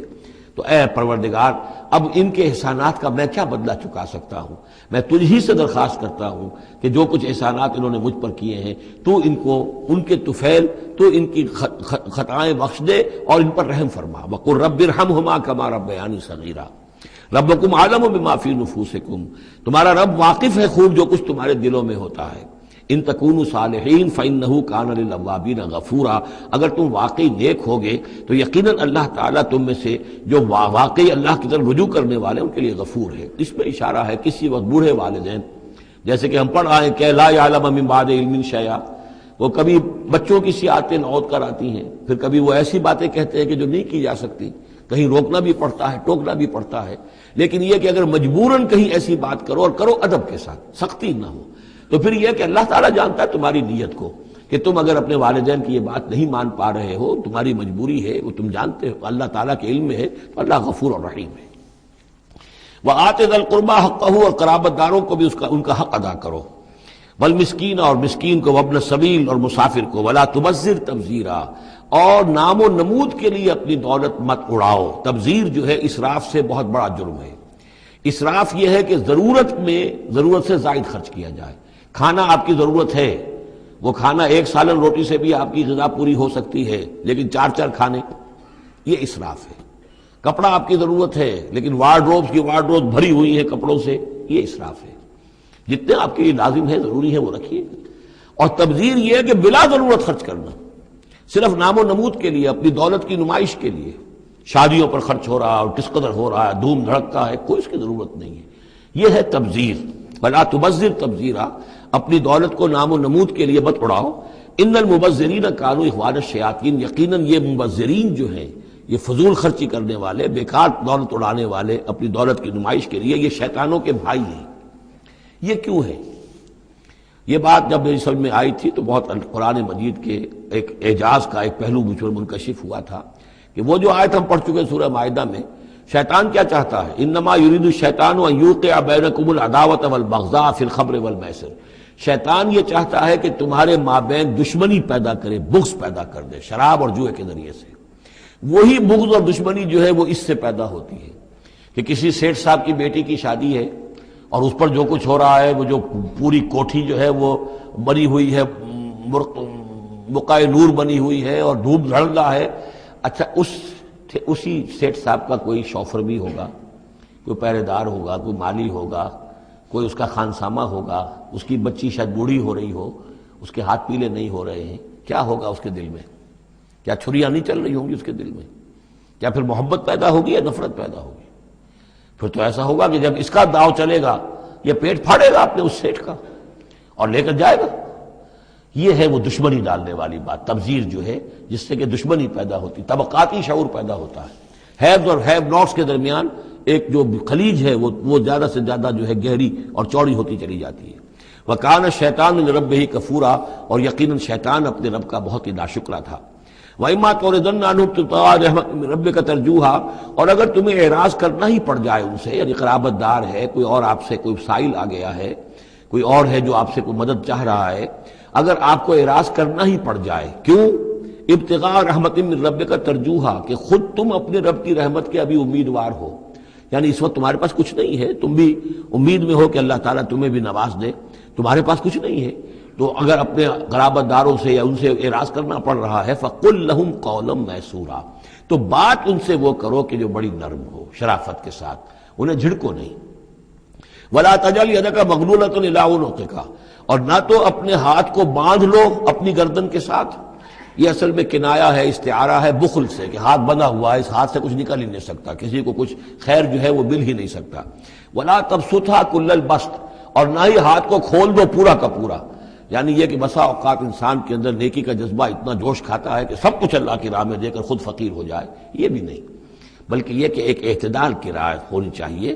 تو اے پروردگار اب ان کے احسانات کا میں کیا بدلہ چکا سکتا ہوں، میں تجھ ہی سے درخواست کرتا ہوں کہ جو کچھ احسانات انہوں نے مجھ پر کیے ہیں تو ان کو، ان کے طفیل، تو ان کی خطائیں بخش دے اور ان پر رحم فرما۔ وَقُلْ رَبِّ ارْحَمْهُمَا كَمَا رَبَّيَانِي صَغِيرًا رَبُّكُمْ أَعْلَمُ بِمَا فِي نُفُوسِكُمْ، تمہارا رب واقف ہے خوب جو کچھ تمہارے دلوں میں ہوتا ہے۔ ان تکونوا صالحین فإنہ کان للأوابین غفورا، اگر تم واقعی نیک ہوگے تو یقیناً اللہ تعالیٰ تم میں سے جو واقعی اللہ کی طرف رجوع کرنے والے ان کے لیے غفور ہے۔ اس میں اشارہ ہے کسی وقت بوڑھے والدین، جیسے کہ ہم پڑھ رہے ہیں کہ لا یعلم من بعد علم شیئا، وہ کبھی بچوں کی سی عادتیں نوت کر آتی ہیں، پھر کبھی وہ ایسی باتیں کہتے ہیں کہ جو نہیں کی جا سکتی، کہیں روکنا بھی پڑتا ہے، ٹوکنا بھی پڑتا ہے، لیکن یہ کہ اگر مجبوراً کہیں ایسی بات کرو اور کرو ادب کے ساتھ، سختی نہ ہو، تو پھر یہ کہ اللہ تعالیٰ جانتا ہے تمہاری نیت کو، کہ تم اگر اپنے والدین کی یہ بات نہیں مان پا رہے ہو، تمہاری مجبوری ہے، وہ تم جانتے ہو، اللہ تعالیٰ کے علم میں ہے، تو اللہ غفور اور رحیم ہے۔ وَآتِ ذَا الْقُرْبَىٰ حَقَّهُ، اور قرابت داروں کو بھی ان کا حق ادا کرو، والمسکین، اور مسکین کو، وابن السبیل، اور مسافر کو، ولا تبذر تبذیرا، اور نام و نمود کے لیے اپنی دولت مت اڑاؤ۔ تبذیر جو ہے اسراف سے بہت بڑا جرم ہے۔ اسراف یہ ہے کہ ضرورت میں ضرورت سے زائد خرچ کیا جائے، کھانا آپ کی ضرورت ہے، وہ کھانا ایک سالن روٹی سے بھی آپ کی غذا پوری ہو سکتی ہے، لیکن 4 کھانے، یہ اسراف ہے۔ کپڑا آپ کی ضرورت ہے لیکن وارڈروب بھری ہوئی ہے کپڑوں سے، یہ اسراف ہے۔ جتنے آپ کے لیے لازم ہے، ضروری ہے، وہ رکھیے۔ اور تبذیر یہ ہے کہ بلا ضرورت خرچ کرنا، صرف نام و نمود کے لیے، اپنی دولت کی نمائش کے لیے، شادیوں پر خرچ ہو رہا ہے اور کس قدر ہو رہا ہے، دھوم دھڑکتا ہے، کوئی اس کی ضرورت نہیں ہے۔ یہ ہے تبذیر۔ ولا تبذر تبذیرا، اپنی دولت کو نام و نمود کے لیے مت اڑاؤ۔ ان المبذرین کانوا اخوان الشیاطین، یقیناً یہ مبذرین جو ہیں، یہ فضول خرچی کرنے والے، بیکار دولت اڑانے والے، اپنی دولت کی نمائش کے لیے، یہ شیطانوں کے بھائی ہیں۔ یہ کیوں ہے؟ یہ بات جب میری سمجھ میں آئی تھی تو بہت قرآن مجید کے ایک اعجاز کا ایک پہلو مجھ پر منکشف ہوا تھا کہ وہ جو آیت ہم پڑھ چکے سورہ مائدہ میں، شیطان کیا چاہتا ہے؟ انما یرید الشیطان ان یوقع بینکم العداوۃ والبغضاء فی الخمر والمیسر، شیطان یہ چاہتا ہے کہ تمہارے مابین دشمنی پیدا کرے، بغض پیدا کر دے شراب اور جوئے کے ذریعے سے۔ وہی بغض اور دشمنی جو ہے وہ اس سے پیدا ہوتی ہے کہ کسی سیٹھ صاحب کی بیٹی کی شادی ہے اور اس پر جو کچھ ہو رہا ہے، وہ جو پوری کوٹھی جو ہے وہ بنی ہوئی ہے، بقعۂ نور بنی ہوئی ہے اور دھوپ دھڑ رہا ہے۔ اچھا اسی سیٹھ صاحب کا کوئی شوفر بھی ہوگا، کوئی پہرے دار ہوگا، کوئی مالی ہوگا، کوئی اس کا خانسامہ ہوگا، اس کی بچی شاید بوڑھی ہو رہی ہو، اس کے ہاتھ پیلے نہیں ہو رہے ہیں، کیا ہوگا اس کے دل میں؟ کیا چھریاں نہیں چل رہی ہوں گی اس کے دل میں؟ کیا پھر محبت پیدا ہوگی یا نفرت پیدا ہوگی؟ پھر تو ایسا ہوگا کہ جب اس کا داؤ چلے گا، یہ پیٹ پھاڑے گا اپنے اس سیٹھ کا اور لے کر جائے گا۔ یہ ہے وہ دشمنی ڈالنے والی بات، تبذیر جو ہے، جس سے کہ دشمنی پیدا ہوتی، طبقاتی شعور پیدا ہوتا ہے، ہیوز اور ہیو ناٹس کے درمیان ایک جو خلیج ہے وہ زیادہ سے زیادہ جو ہے گہری اور چوڑی ہوتی چلی جاتی ہے۔ وَكَانَ الشَّيْطَانُ لِرَبِّهِ كَفُورًا، اور یقیناً شیطان اپنے رب کا بہت ہی ناشکرا تھا۔ وَإِمَّا تُعْرِضَنَّ عَنْهُمْ ابْتِغَاءَ رَحْمَةٍ مِّن رَّبِّكَ تَرْجُوهَا، اور اگر تمہیں اعراض کرنا ہی پڑ جائے ان سے، یعنی قرابت دار ہے، کوئی اور آپ سے کوئی سائل آ گیا ہے، کوئی اور ہے جو آپ سے کوئی مدد چاہ رہا ہے، اگر آپ کو اعراض کرنا ہی پڑ جائے، کیوں؟ ابتغاء رحمت من ربک ترجوہا، کہ خود تم اپنے رب کی رحمت کے ابھی امیدوار ہو، یعنی اس وقت تمہارے پاس کچھ نہیں ہے، تم بھی امید میں ہو کہ اللہ تعالیٰ تمہیں بھی نواز دے، تمہارے پاس کچھ نہیں ہے، تو اگر اپنے قرابت داروں سے یا ان سے اعراض کرنا پڑ رہا ہے، فَقُلْ لَهُمْ قَوْلًا مَيْسُورًا، تو بات ان سے وہ کرو کہ جو بڑی نرم ہو، شرافت کے ساتھ، انہیں جھڑکو نہیں۔ وَلَا تَجْعَلْ يَدَكَ مَغْلُولَةً إِلَىٰ عُنُقِكَ، اور نہ تو اپنے ہاتھ کو باندھ لو اپنی گردن کے ساتھ، یہ اصل میں کنایا ہے، استعارہ ہے بخل سے، کہ ہاتھ بندھا ہوا ہے، اس ہاتھ سے کچھ نکل ہی نہیں سکتا، کسی کو کچھ خیر جو ہے وہ مل ہی نہیں سکتا۔ وَلَا تَبْسُطْهَا كُلَّ الْبَسْطِ، اور نہ ہی ہاتھ کو کھول دو پورا کا پورا، یعنی یہ کہ بسا اوقات انسان کے اندر نیکی کا جذبہ اتنا جوش کھاتا ہے کہ سب کچھ اللہ کی راہ میں دے کر خود فقیر ہو جائے، یہ بھی نہیں، بلکہ یہ کہ ایک اعتدال کی رعایت ہونی چاہیے۔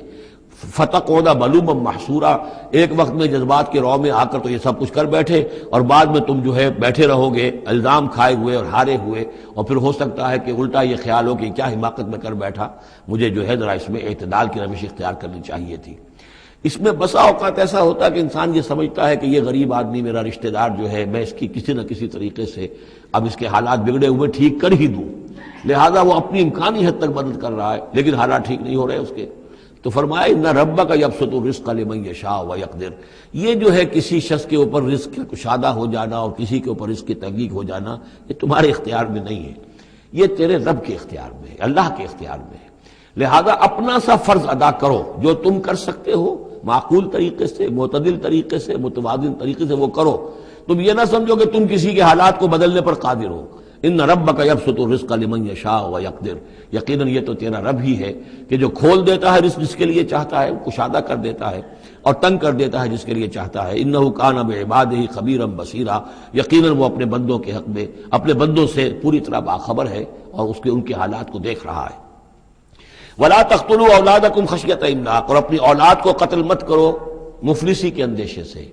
فَتَقْعُدَ مَلُومًا مَحْسُورًا، ایک وقت میں جذبات کے رو میں آ کر تو یہ سب کچھ کر بیٹھے، اور بعد میں تم جو ہے بیٹھے رہو گے الزام کھائے ہوئے اور ہارے ہوئے، اور پھر ہو سکتا ہے کہ الٹا یہ خیال ہو کہ کیا حماقت میں کر بیٹھا، مجھے جو ہے ذرا اس میں اعتدال کی روش اختیار کرنی چاہیے تھی۔ اس میں بسا اوقات ایسا ہوتا ہے کہ انسان یہ سمجھتا ہے کہ یہ غریب آدمی میرا رشتہ دار جو ہے، میں اس کی کسی نہ کسی طریقے سے اب اس کے حالات بگڑے ہوئے ٹھیک کر ہی دوں، لہذا وہ اپنی امکانی حد تک مدد کر رہا ہے، لیکن حالات ٹھیک نہیں ہو رہے اس کے، تو فرمایا ان ربک یبسط الرزق لمن یشاء ویقدر، یہ جو ہے کسی شخص کے اوپر رزق کا کشادہ ہو جانا اور کسی کے اوپر رزق کی تحقیق ہو جانا، یہ تمہارے اختیار میں نہیں ہے، یہ تیرے رب کے اختیار میں ہے، اللہ کے اختیار میں ہے، لہذا اپنا سا فرض ادا کرو جو تم کر سکتے ہو، معقول طریقے سے، معتدل طریقے سے، متوازن طریقے سے وہ کرو، تم یہ نہ سمجھو کہ تم کسی کے حالات کو بدلنے پر قادر ہو۔ ان ربک یبسط الرزق لمن یشاء ویقدر، یقیناً یہ تو تیرا رب ہی ہے کہ جو کھول دیتا ہے رزق جس کے لیے چاہتا ہے، کشادہ کر دیتا ہے، اور تنگ کر دیتا ہے جس کے لیے چاہتا ہے۔ انہ کان بعبادہ خبیرا بصیرا، یقیناً وہ اپنے بندوں کے حق میں اپنے بندوں سے پوری طرح باخبر ہے اور ان کے حالات کو دیکھ رہا ہے۔ ولا تقتلوا اولادکم خشیۃ املاق، اور اپنی اولاد کو قتل مت کرو مفلسی کے اندیشے سے۔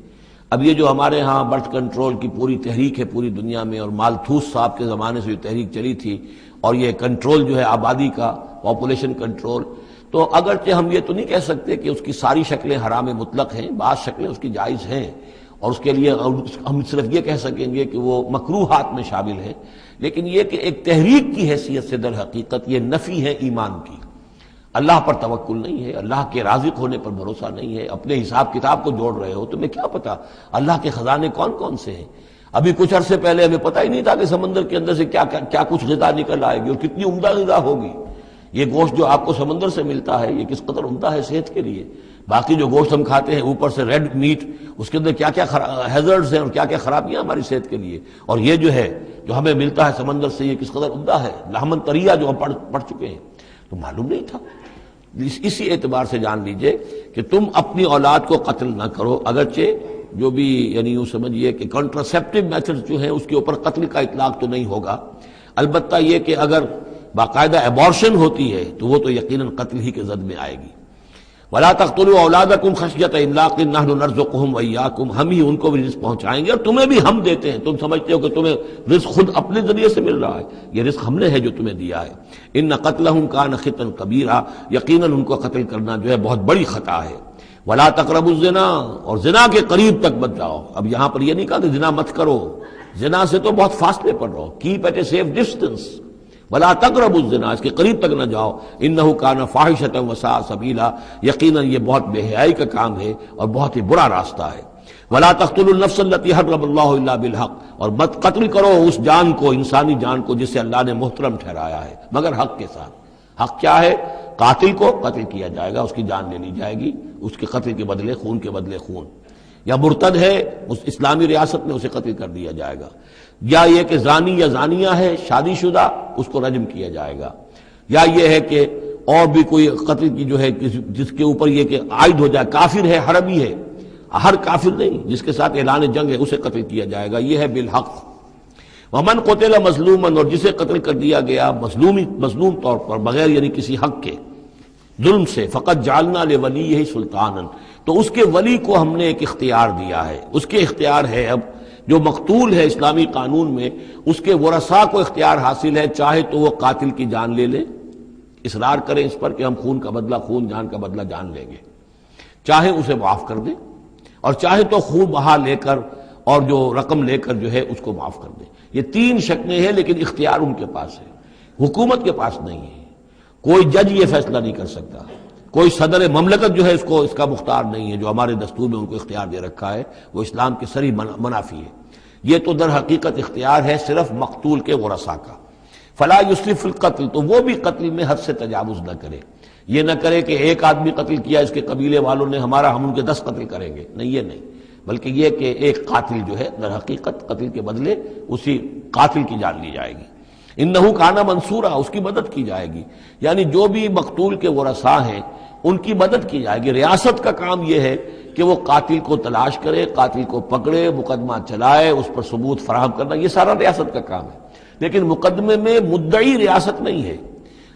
اب یہ جو ہمارے ہاں برتھ کنٹرول کی پوری تحریک ہے پوری دنیا میں، اور مالتھوس صاحب کے زمانے سے جو تحریک چلی تھی، اور یہ کنٹرول جو ہے آبادی کا، پاپولیشن کنٹرول، تو اگرچہ ہم یہ تو نہیں کہہ سکتے کہ اس کی ساری شکلیں حرام مطلق ہیں، بعض شکلیں اس کی جائز ہیں، اور اس کے لیے ہم صرف یہ کہہ سکیں گے کہ وہ مکروہات میں شامل ہیں، لیکن یہ کہ ایک تحریک کی حیثیت سے در حقیقت یہ نفی ہے ایمان کی۔ اللہ پر توکل نہیں ہے، اللہ کے رازق ہونے پر بھروسہ نہیں ہے، اپنے حساب کتاب کو جوڑ رہے ہو، تمہیں کیا پتا اللہ کے خزانے کون کون سے ہیں؟ ابھی کچھ عرصے پہلے ہمیں پتہ ہی نہیں تھا کہ سمندر کے اندر سے کیا کچھ غذا نکل آئے گی اور کتنی عمدہ غذا ہوگی. یہ گوشت جو آپ کو سمندر سے ملتا ہے یہ کس قدر عمدہ ہے صحت کے لیے. باقی جو گوشت ہم کھاتے ہیں اوپر سے ریڈ میٹ، اس کے اندر کیا کیا ہیزرڈز ہیں اور کیا کیا خرابیاں ہماری صحت کے لیے. اور یہ جو ہے جو ہمیں ملتا ہے سمندر سے یہ کس قدر عمدہ ہے. لحمن طریہ جو ہم پڑھ چکے ہیں، تو معلوم نہیں تھا. اسی اعتبار سے جان لیجئے کہ تم اپنی اولاد کو قتل نہ کرو، اگرچہ جو بھی یعنی یوں سمجھیے کہ کنٹراسیپٹیو میتھڈ جو ہیں اس کے اوپر قتل کا اطلاق تو نہیں ہوگا. البتہ یہ کہ اگر باقاعدہ ایبارشن ہوتی ہے تو وہ تو یقیناً قتل ہی کے زد میں آئے گی. وَلَا تَقْتُلُوا أَوْلَادَكُمْ خَشْيَةَ إِمْلَاقٍ نَحْنُ نَرْزُقُهُمْ وَإِيَّاكُمْ، ہم ہی ان کو بھی رزق پہنچائیں گے اور تمہیں بھی ہم دیتے ہیں. تم سمجھتے ہو کہ تمہیں رزق خود اپنے ذریعے سے مل رہا ہے، یہ رزق ہم نے ہے جو تمہیں دیا ہے. إِنَّ قَتْلَهُمْ كَانَ خِطًا كَبِيرًا، یقیناً ان کو قتل کرنا جو ہے بہت بڑی خطا ہے. وَلَا تَقْرَبُوا الزِّنَا، اور زنا کے قریب تک مت جاؤ. اب یہاں پر یہ نہیں کہا کہ زنا مت کرو، زنا سے تو بہت فاصلے پر رہو. Keep at a safe distance. ولا تقربوا الزنا، اس کے قریب تک نہ جاؤ. انہ کان فاحشۃ وساء سبیلا، یقیناً یہ بہت بے حیائی کا کام ہے اور بہت ہی برا راستہ ہے. ولا تقتلوا النفس التي حرم اللہ الا بالحق، اور مت قتل کرو اس جان کو، انسانی جان کو جسے اللہ نے محترم ٹھہرایا ہے مگر حق کے ساتھ. حق کیا ہے؟ قاتل کو قتل کیا جائے گا، اس کی جان لے لی جائے گی، اس کے قتل کے بدلے خون کے بدلے خون. یا مرتد ہے اس اسلامی ریاست میں اسے قتل کر دیا جائے گا. یا یہ کہ زانی یا زانیہ ہے شادی شدہ، اس کو رجم کیا جائے گا. یا یہ ہے کہ اور بھی کوئی قتل کی جو ہے جس کے اوپر یہ کہ عائد ہو جائے، کافر ہے حربی ہے، ہر کافر نہیں، جس کے ساتھ اعلان جنگ ہے اسے قتل کیا جائے گا. یہ ہے بالحق. ومن قتل مظلوما، اور جسے قتل کر دیا گیا مظلوم طور پر بغیر یعنی کسی حق کے ظلم سے، فقط جعلنا لولیہ سلطانا، تو اس کے ولی کو ہم نے ایک اختیار دیا ہے. اس کے اختیار ہے اب جو مقتول ہے اسلامی قانون میں، اس کے ورثاء کو اختیار حاصل ہے، چاہے تو وہ قاتل کی جان لے لیں، اصرار کریں اس پر کہ ہم خون کا بدلہ خون، جان کا بدلہ جان لیں گے، چاہے اسے معاف کر دیں، اور چاہے تو خون بہا لے کر اور جو رقم لے کر جو ہے اس کو معاف کر دیں. یہ تین شکلیں ہیں، لیکن اختیار ان کے پاس ہے، حکومت کے پاس نہیں ہے. کوئی جج یہ فیصلہ نہیں کر سکتا، کوئی صدر مملکت جو ہے اس کا مختار نہیں ہے. جو ہمارے دستور میں ان کو اختیار دے رکھا ہے وہ اسلام کے صریح منافی ہے. یہ تو در حقیقت اختیار ہے صرف مقتول کے ورثاء کا. فلا یسرف فی القتل، تو وہ بھی قتل میں حد سے تجاوز نہ کرے. یہ نہ کرے کہ ایک آدمی قتل کیا اس کے قبیلے والوں نے ہم ان کے 10 قتل کریں گے، نہیں، یہ نہیں. بلکہ یہ کہ ایک قاتل جو ہے در حقیقت قتل کے بدلے اسی قاتل کی جان لی جائے گی. انہو کانا منصورا، اس کی مدد کی جائے گی. یعنی جو بھی مقتول کے ورثاء ہیں ان کی مدد کی جائے گی. ریاست کا کام یہ ہے کہ وہ قاتل کو تلاش کرے، قاتل کو پکڑے، مقدمہ چلائے، اس پر ثبوت فراہم کرنا، یہ سارا ریاست کا کام ہے. لیکن مقدمے میں مدعی ریاست نہیں ہے.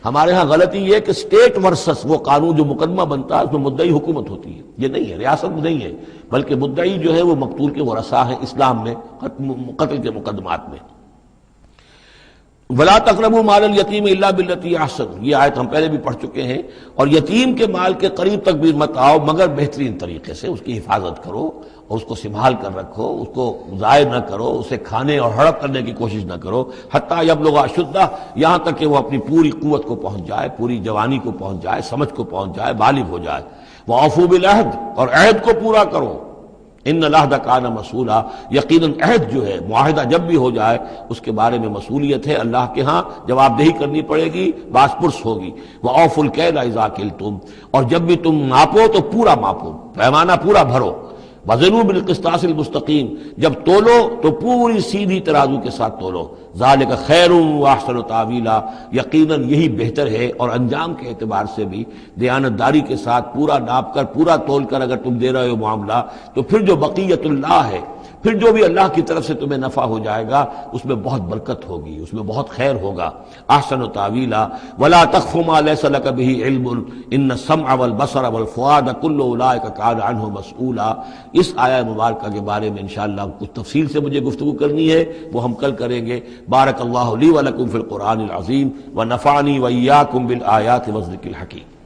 ہمارے ہاں غلطی یہ کہ اسٹیٹ ورسس وہ قانون جو مقدمہ بنتا ہے اس میں مدعی حکومت ہوتی ہے. یہ نہیں ہے، ریاست نہیں ہے، بلکہ مدعی جو ہے وہ مقتول کے ورثاء ہیں اسلام میں قتل کے مقدمات میں. ولا تقربوا مال الیتیم الا بالتی احسن، یہ آیت ہم پہلے بھی پڑھ چکے ہیں. اور یتیم کے مال کے قریب تک بھی مت آؤ مگر بہترین طریقے سے. اس کی حفاظت کرو اور اس کو سنبھال کر رکھو، اس کو ضائع نہ کرو، اسے کھانے اور ہڑپ کرنے کی کوشش نہ کرو. حتی یبلغ اشدہ، یہاں تک کہ وہ اپنی پوری قوت کو پہنچ جائے، پوری جوانی کو پہنچ جائے، سمجھ کو پہنچ جائے، بالغ ہو جائے. وَأَوْفُوا بِالْعَهْدِ، اور عہد کو پورا کرو. ان العہد کان مسئولا، یقیناً عہد جو ہے، معاہدہ جب بھی ہو جائے اس کے بارے میں مسئولیت ہے اللہ کے ہاں، جواب دہی کرنی پڑے گی، باس پرس ہوگی. وَأَوْفُوا الْكَيْلَ إِذَا كِلْتُمْ، اور جب بھی تم ماپو تو پورا ماپو، پیمانہ پورا بھرو. وزنوا بالقسطاس المستقیم، جب تولو تو پوری سیدھی ترازو کے ساتھ تولو. ذالک خیر واحسن تاویلا، یقیناً یہی بہتر ہے اور انجام کے اعتبار سے بھی دیانتداری کے ساتھ پورا ناپ کر پورا تول کر اگر تم دے رہے ہو معاملہ، تو پھر جو بقیت اللہ ہے، پھر جو بھی اللہ کی طرف سے تمہیں نفع ہو جائے گا اس میں بہت برکت ہوگی، اس میں بہت خیر ہوگا. احسن تاویلا ولا تخف ما ليس لك به علم ان السمع والبصر والفؤاد كل اولئك كان عنه مسؤولا. اس آیہ مبارکہ کے بارے میں انشاءاللہ کچھ تفصیل سے مجھے گفتگو کرنی ہے، وہ ہم کل کریں گے. بارک اللہ لی ولکم فی القرآن العظیم ونفعنی وإیاکم بالآیات والذکر الحکیم.